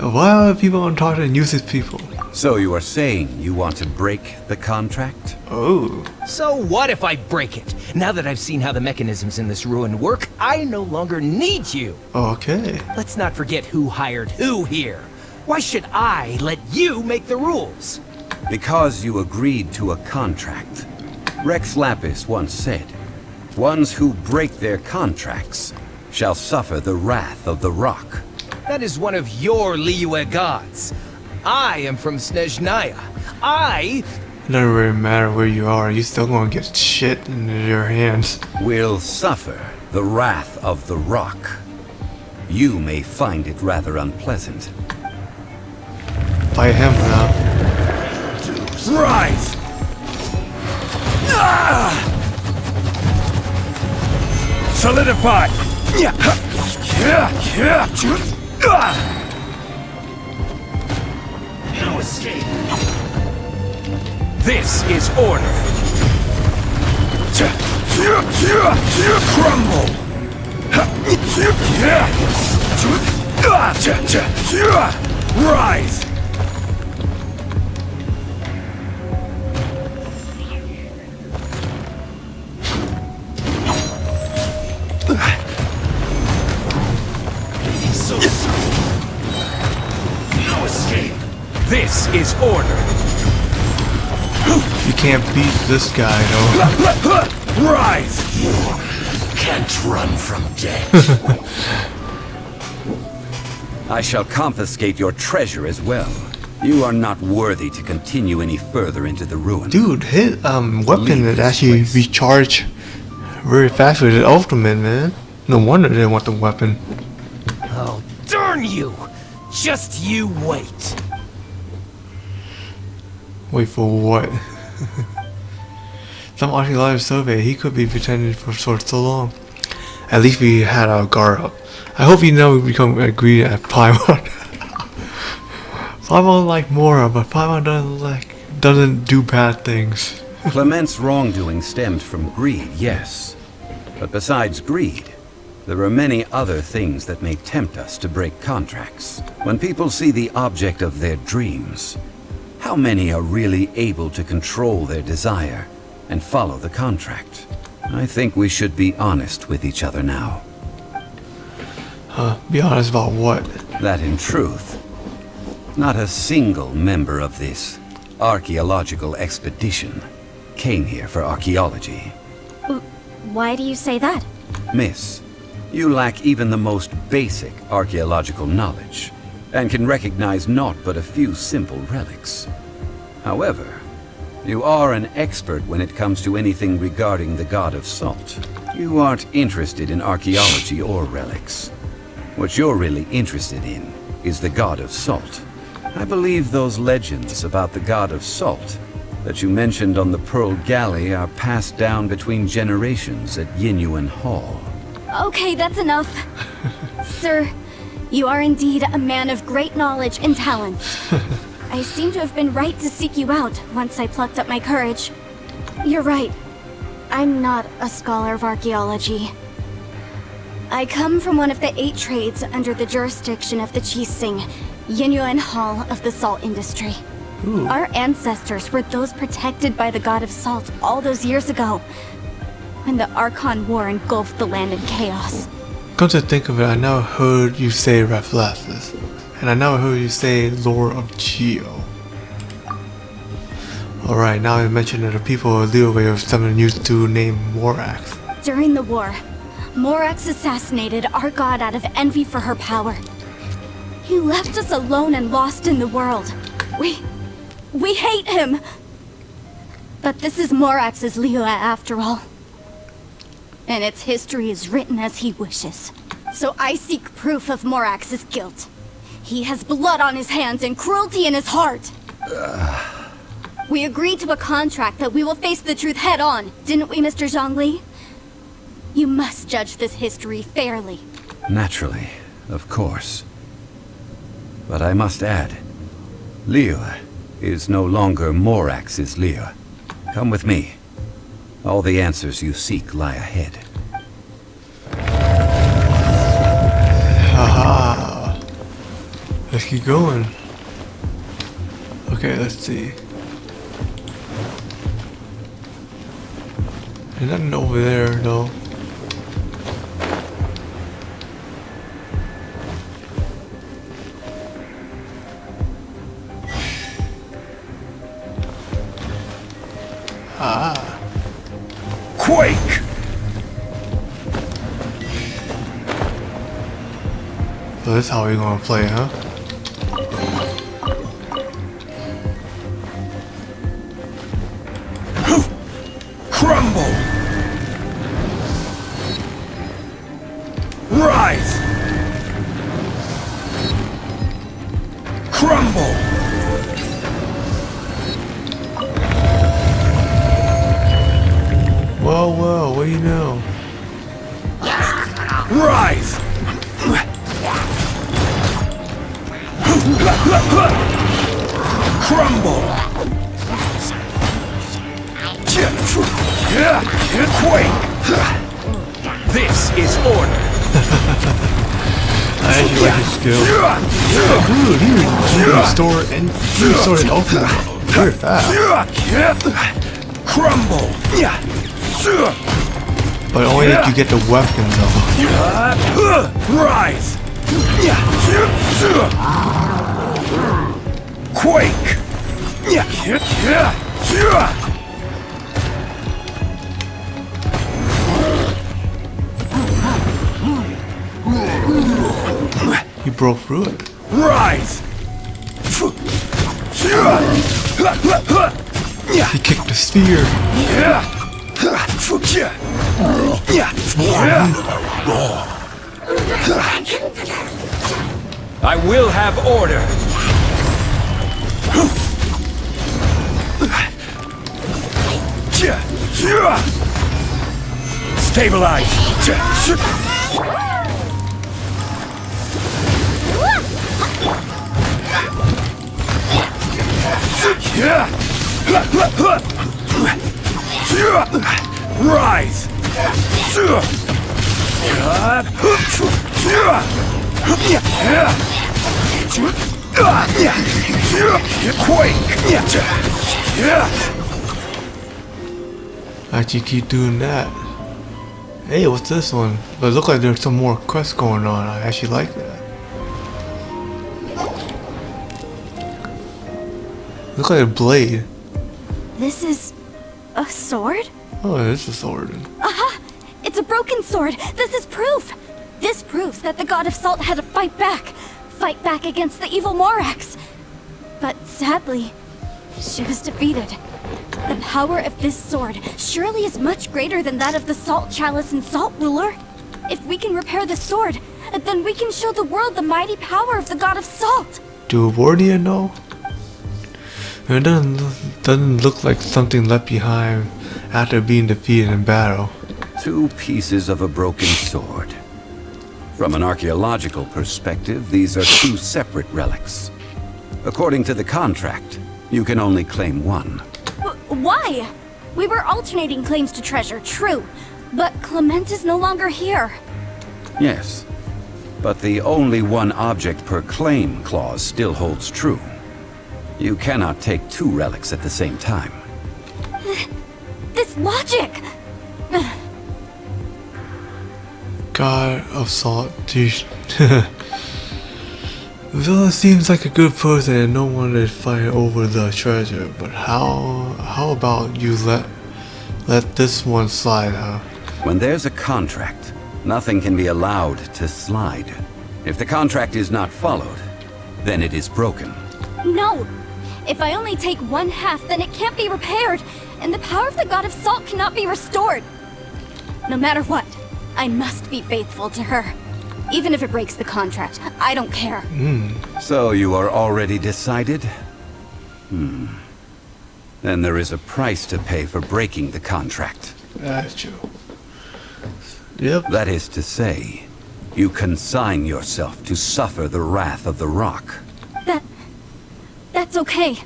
Why are people on talk to useless people? So you are saying you want to break the contract? Oh. So what if I break it? Now that I've seen how the mechanisms in this ruin work, I no longer need you. Okay. Let's not forget who hired who here. Why should I let you make the rules? Because you agreed to a contract. Rex Lapis once said, "Ones who break their contracts shall suffer the wrath of the rock." That is one of your Liyue gods. I am from Snezhnaya. It doesn't really matter where you are, you still gonna get shit in your hands. Will suffer the wrath of the rock. You may find it rather unpleasant. Fight him now. Rise. Solidify. No escape. This is order. Crumble. Rise. So no escape. This is order. You can't beat this guy, though. Rise. You can't run from death. I shall confiscate your treasure as well. You are not worthy to continue any further into the ruin. Dude, his weapon Leave is this actually place. recharged very fast with the ultimate, man. No wonder they want the weapon. Oh, darn you! Just you wait. Wait for what? Some archaeological survey, he could be pretending for so long. At least we had our guard up. I hope you know we become agreed at Paimon. Paimon like Mora, but Paimon doesn't do bad things. Clement's wrongdoing stemmed from greed, yes. But besides greed, there are many other things that may tempt us to break contracts. When people see the object of their dreams, how many are really able to control their desire and follow the contract? I think we should be honest with each other now. Be honest about what? That in truth, not a single member of this archaeological expedition came here for archaeology. Why do you say that? Miss, you lack even the most basic archaeological knowledge, and can recognize naught but a few simple relics. However, you are an expert when it comes to anything regarding the god of salt. You aren't interested in archaeology or relics. What you're really interested in is the god of salt. I believe those legends about the god of salt that you mentioned on the Pearl Galley are passed down between generations at Yinyuan Hall. Okay, that's enough. Sir, you are indeed a man of great knowledge and talents. I seem to have been right to seek you out once I plucked up my courage. You're right. I'm not a scholar of archaeology. I come from one of the 8 trades under the jurisdiction of the Qixing, Yinyuan Hall of the salt industry. Ooh. Our ancestors were those protected by the god of salt all those years ago, when the Archon War engulfed the land in chaos. Come to think of it, I now heard you say Rafflesis, and I now heard you say Lord of Geo. Alright, now you mentioned that the people of Liyue of someone used to name Morax. During the war, Morax assassinated our god out of envy for her power. He left us alone and lost in the world. We hate him! But this is Morax's Liyue after all. And its history is written as he wishes. So I seek proof of Morax's guilt. He has blood on his hands and cruelty in his heart. We agreed to a contract that we will face the truth head on, didn't we, Mr. Zhongli? You must judge this history fairly. Naturally, of course. But I must add, Liyue is no longer Morax's Liyue. Come with me. All the answers you seek lie ahead. Haha. Let's keep going. Okay, let's see. There's nothing over there, though. Ah. Quake! So that's how we're gonna play, huh? Crumble! Rise! Crumble! Whoa, what do you know? Rise! Crumble! Quake! This is order! I actually like his skill. Dude, he restored an ultimate very fast. Crumble! But only if you get the weapon though. Rise! Quake! He broke through it. Rise! He kicked the sphere. I will have order. Stabilize. Rise! Quake! How'd you keep doing that? Hey, what's this one? But it looks like there's some more quests going on. I actually like that. Looks like a blade. This is a sword? Oh, it's a sword. Aha! It's a broken sword! This is proof! This proves that the god of salt had to fight back against the evil Morax. But sadly, She was defeated. The power of this sword surely is much greater than that of the Salt Chalice and Salt Ruler. If we can repair the sword, then we can show the world the mighty power of the God of Salt. Do Wardia know? It doesn't look like something left behind after being defeated in battle. 2 pieces of a broken sword. From an archaeological perspective, these are 2 separate relics. According to the contract, you can only claim one. Why? We were alternating claims to treasure, true. But Clement is no longer here. Yes, but the only one object per claim clause still holds true. You cannot take 2 relics at the same time. This logic! God of Salt, dude. Villa seems like a good person and no one to fight over the treasure, but how about you let this one slide, huh? When there's a contract, nothing can be allowed to slide. If the contract is not followed, then it is broken. No! If I only take 1/2, then it can't be repaired, and the power of the God of Salt cannot be restored. No matter what, I must be faithful to her. Even if it breaks the contract, I don't care. So you are already decided? Then there is a price to pay for breaking the contract. That's true. Yep. That is to say, you consign yourself to suffer the wrath of the rock. That's okay.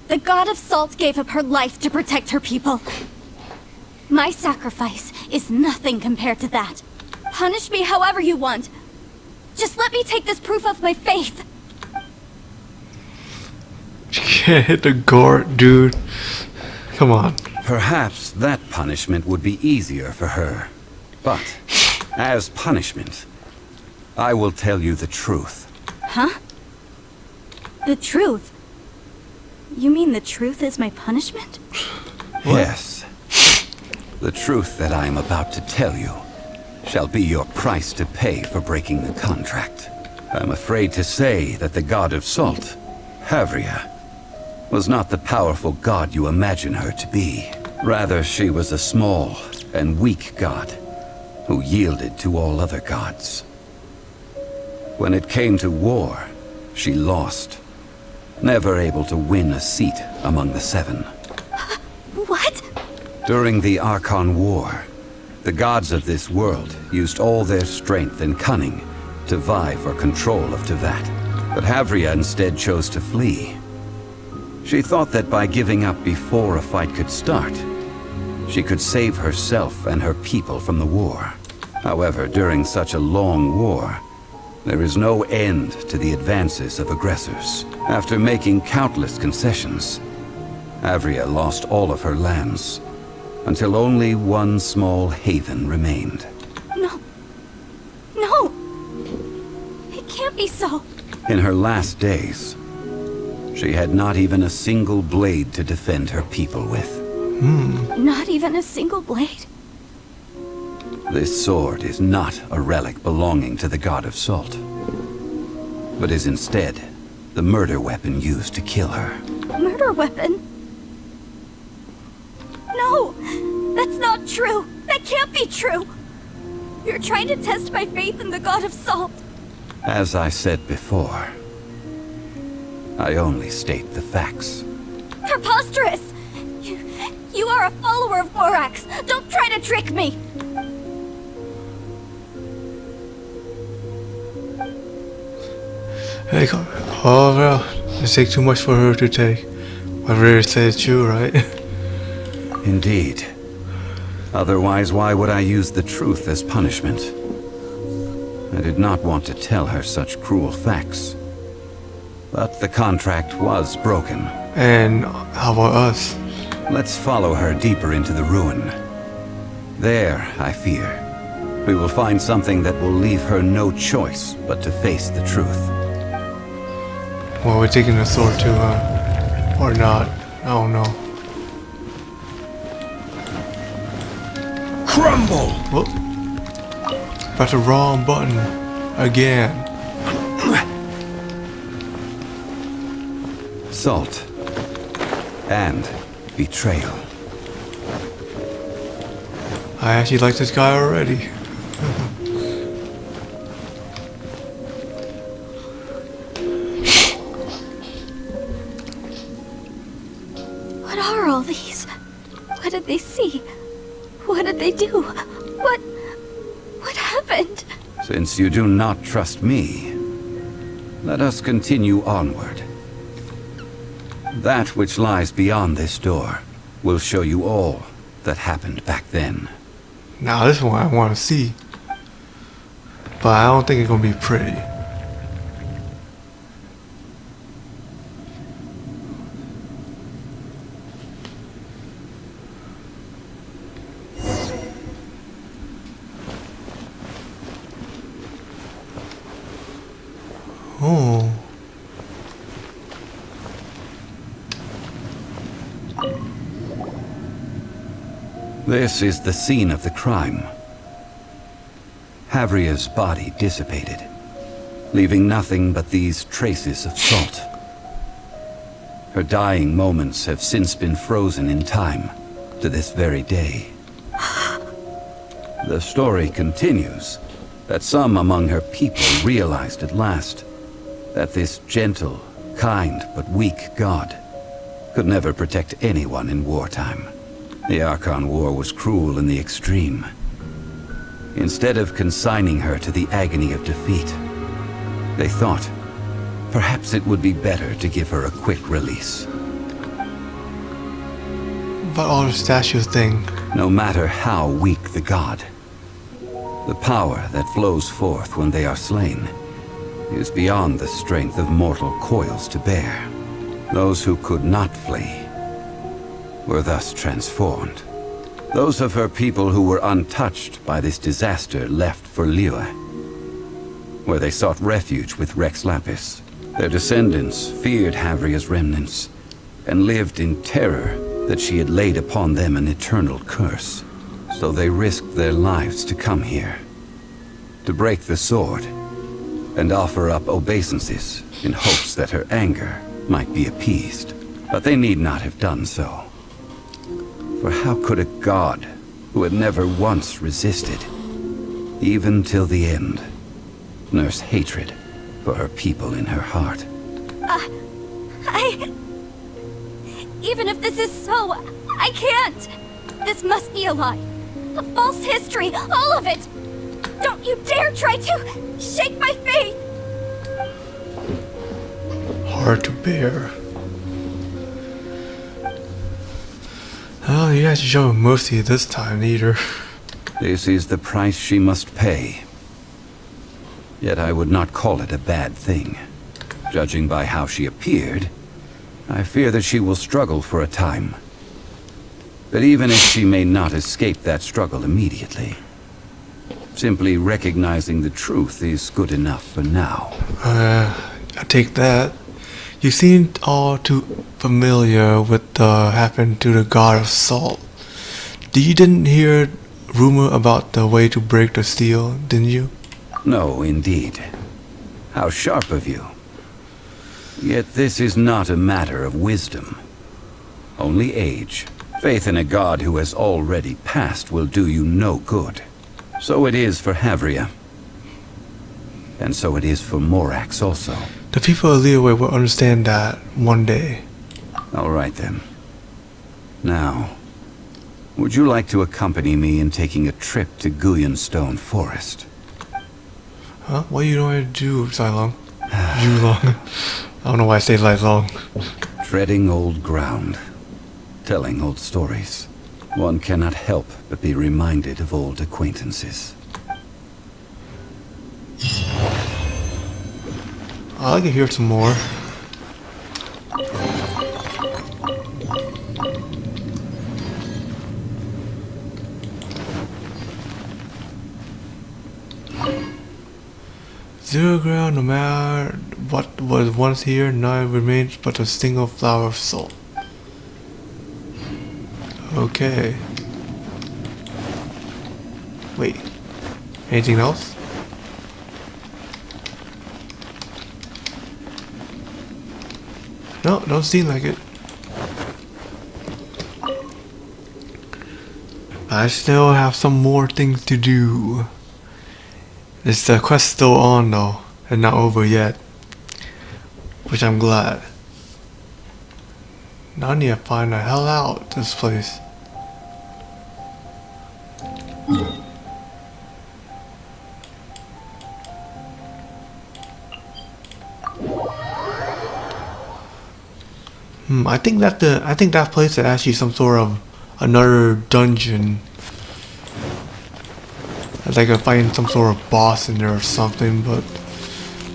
The God of Salt gave up her life to protect her people. My sacrifice is nothing compared to that. Punish me however you want. Just let me take this proof of my faith. You can't hit the guard, dude. Come on. Perhaps that punishment would be easier for her. But, as punishment, I will tell you the truth. Huh? The truth? You mean the truth is my punishment? Yes. The truth that I am about to tell you shall be your price to pay for breaking the contract. I'm afraid to say that the God of Salt, Havria, was not the powerful god you imagine her to be. Rather, she was a small and weak god who yielded to all other gods. When it came to war, she lost, never able to win a seat among the 7. What? During the Archon War, the gods of this world used all their strength and cunning to vie for control of Tevat. But Havria instead chose to flee. She thought that by giving up before a fight could start, she could save herself and her people from the war. However, during such a long war, there is no end to the advances of aggressors. After making countless concessions, Havria lost all of her lands, until only one small haven remained. No. No! It can't be so. In her last days, she had not even a single blade to defend her people with. Not even a single blade? This sword is not a relic belonging to the God of Salt, but is instead the murder weapon used to kill her. Murder weapon? No! That's not true! That can't be true! You're trying to test my faith in the God of Salt. As I said before, I only state the facts. Preposterous! You are a follower of Morax! Don't try to trick me! Hey, oh well, it takes too much for her to take. My reader said it's true, right? Indeed. Otherwise, why would I use the truth as punishment? I did not want to tell her such cruel facts. But the contract was broken. And how about us? Let's follow her deeper into the ruin. There, I fear, we will find something that will leave her no choice but to face the truth. Well, we're taking the sword too, huh? Or not? I don't know. Crumble! Whoop. Press the wrong button. Again. Salt, and betrayal. I actually like this guy already. What are all these? What did they see? What did they do? What happened? Since you do not trust me, let us continue onward. That which lies beyond this door will show you all that happened back then. Now this one I want to see. But I don't think it's gonna be pretty. Oh. This is the scene of the crime. Havria's body dissipated, leaving nothing but these traces of salt. Her dying moments have since been frozen in time to this very day. The story continues that some among her people realized at last that this gentle, kind, but weak god could never protect anyone in wartime. The Archon War was cruel in the extreme. Instead of consigning her to the agony of defeat, they thought perhaps it would be better to give her a quick release. About all the statue thing. No matter how weak the god, the power that flows forth when they are slain is beyond the strength of mortal coils to bear. Those who could not flee were thus transformed. Those of her people who were untouched by this disaster left for Liyue, where they sought refuge with Rex Lapis. Their descendants feared Havria's remnants and lived in terror that she had laid upon them an eternal curse. So they risked their lives to come here, to break the sword and offer up obeisances in hopes that her anger might be appeased. But they need not have done so. For how could a god who had never once resisted, even till the end, nurse hatred for her people in her heart? Even if this is so, I can't! This must be a lie. A false history, all of it! Don't you dare try to shake my faith! Hard to bear. Oh, you guys show mercy this time either. This is the price she must pay. Yet I would not call it a bad thing. Judging by how she appeared, I fear that she will struggle for a time. But even if she may not escape that struggle immediately, simply recognizing the truth is good enough for now. I take that. You seemed all too familiar with what happened to the god of salt. You didn't hear rumor about the way to break the steel, didn't you? No, indeed. How sharp of you. Yet this is not a matter of wisdom. Only age. Faith in a god who has already passed will do you no good. So it is for Havria. And so it is for Morax also. The people of Liyue will understand that one day. All right then. Now, would you like to accompany me in taking a trip to Guyonstone Forest? Huh? What are you going to do, Zilong? Yulong. I don't know why I say Zilong. Treading old ground. Telling old stories. One cannot help but be reminded of old acquaintances. I'd like to hear some more. Zero ground, no matter what was once here, now remains but a single flower of salt. Okay. Wait. Anything else? No, don't seem like it. I still have some more things to do. It's the quest still on though, and not over yet. Which I'm glad. Now I need to find the hell out this place. I think that place is actually some sort of another dungeon. Like I find some sort of boss in there or something, but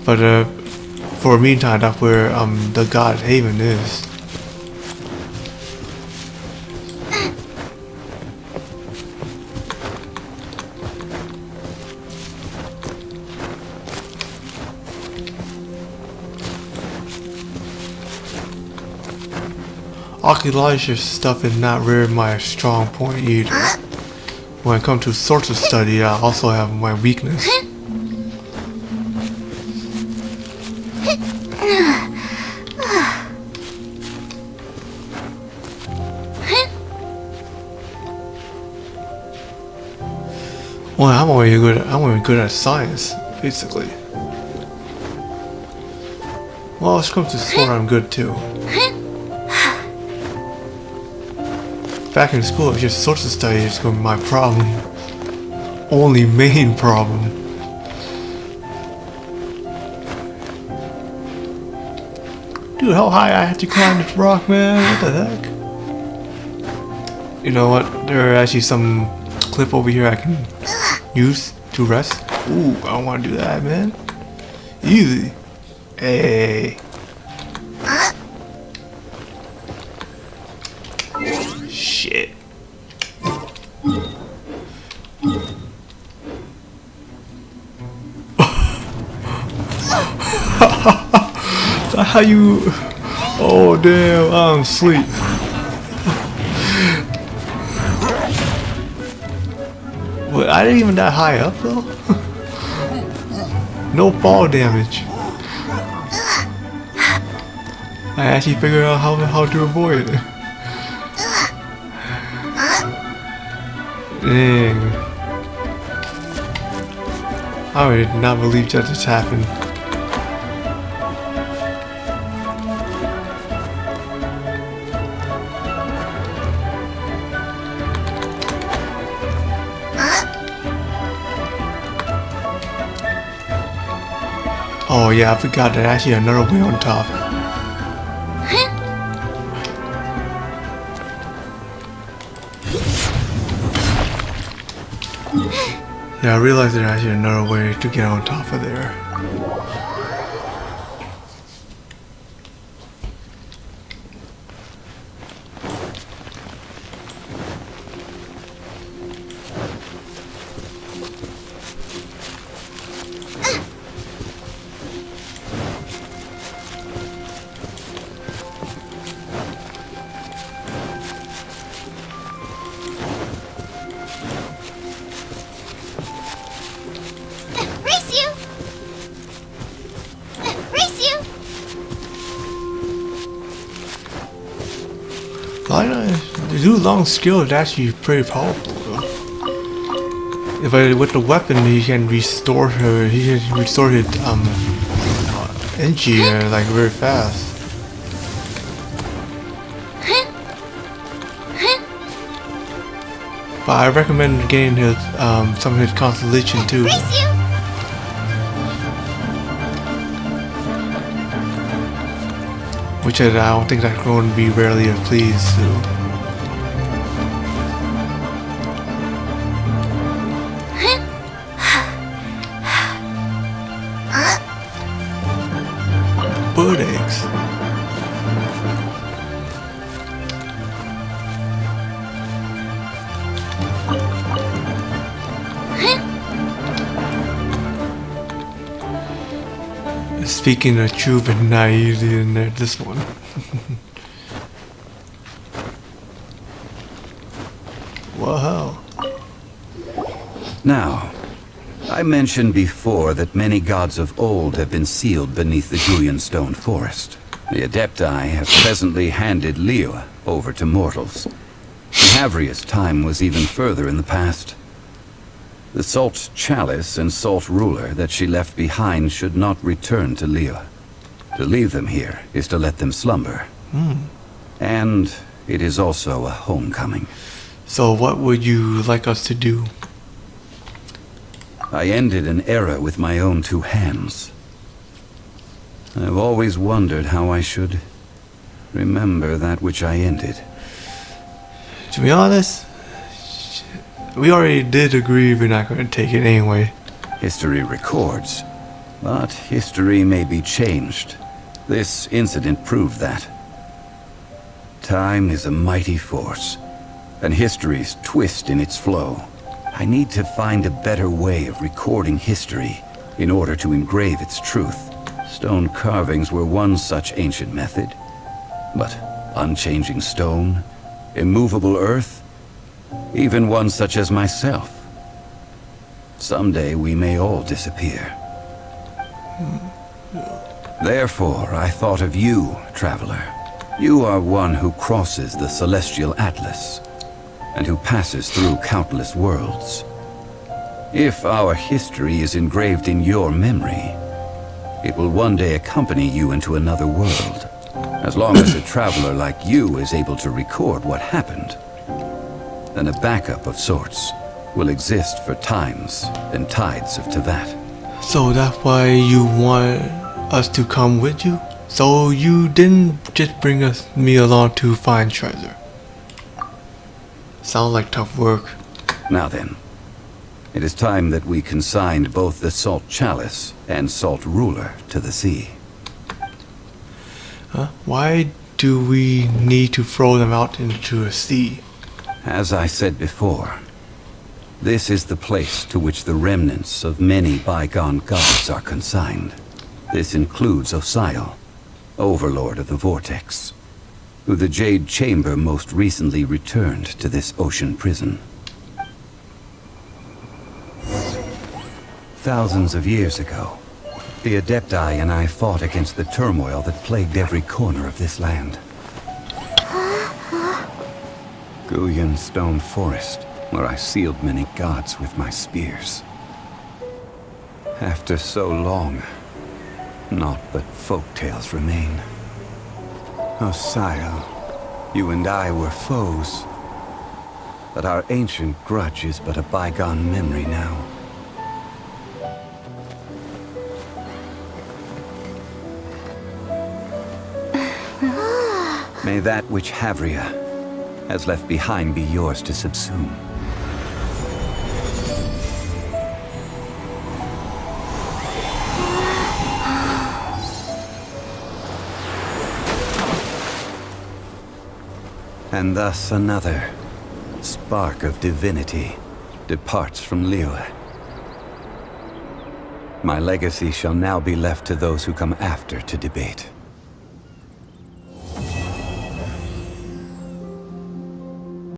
for the meantime, that's where the God Haven is. Archaeological stuff is not really my strong point either. When it comes to source of study, I also have my weakness. Well, I'm only good at science, basically. Well, when it comes to sport, I'm good too. Back in school, it's just social study is going to be my problem. Only main problem. Dude, how high I have to climb this rock, man? What the heck? You know what? There are actually some cliff over here I can use to rest. Ooh, I don't want to do that, man. Easy. Hey. Shit. How you? Oh damn! I'm asleep. What? I didn't even that high up though. No fall damage. I actually figured out how to avoid it. Dang. I did not believe that just happened. Oh yeah, I forgot there's actually another way on top. Yeah, I realized there's actually another way to get on top of there. The dude's long skill is actually pretty powerful though. If with the weapon he can restore her, he can restore his energy like very fast. But I recommend getting his some of his constellation too. Which I don't think that's going to be rarely pleased to. Bird eggs. Speaking the truth and not easy in there, this one. Wow. Now, I mentioned before that many gods of old have been sealed beneath the Guyan stone forest. The Adepti have presently handed Liyue over to mortals. He Havria's time was even further in the past. The Salt Chalice and Salt Ruler that she left behind should not return to Liyue. To leave them here is to let them slumber. And it is also a homecoming. So what would you like us to do? I ended an era with my own two hands. I've always wondered how I should remember that which I ended. To be honest, we already did agree we're not going to take it anyway. History records, but history may be changed. This incident proved that. Time is a mighty force, and history's twist in its flow. I need to find a better way of recording history in order to engrave its truth. Stone carvings were one such ancient method, but unchanging stone, immovable earth, even one such as myself. Someday we may all disappear. Therefore, I thought of you, traveler. You are one who crosses the celestial atlas, and who passes through countless worlds. If our history is engraved in your memory, it will one day accompany you into another world. As long as a traveler like you is able to record what happened, then a backup of sorts will exist for times and tides of Teyvat. So that's why you want us to come with you? So you didn't just bring me along to find treasure. Sounds like tough work. Now then, it is time that we consigned both the Salt Chalice and Salt Ruler to the sea. Why do we need to throw them out into the sea? As I said before, this is the place to which the remnants of many bygone gods are consigned. This includes Osial, Overlord of the Vortex, who the Jade Chamber most recently returned to this ocean prison. Thousands of years ago, the Adepti and I fought against the turmoil that plagued every corner of this land. Guyan Stone Forest, where I sealed many gods with my spears. After so long, naught but folk tales remain. Osial, you and I were foes, but our ancient grudge is but a bygone memory now. May that which Havria has left behind be yours to subsume. And thus another spark of divinity departs from Liyue. My legacy shall now be left to those who come after to debate.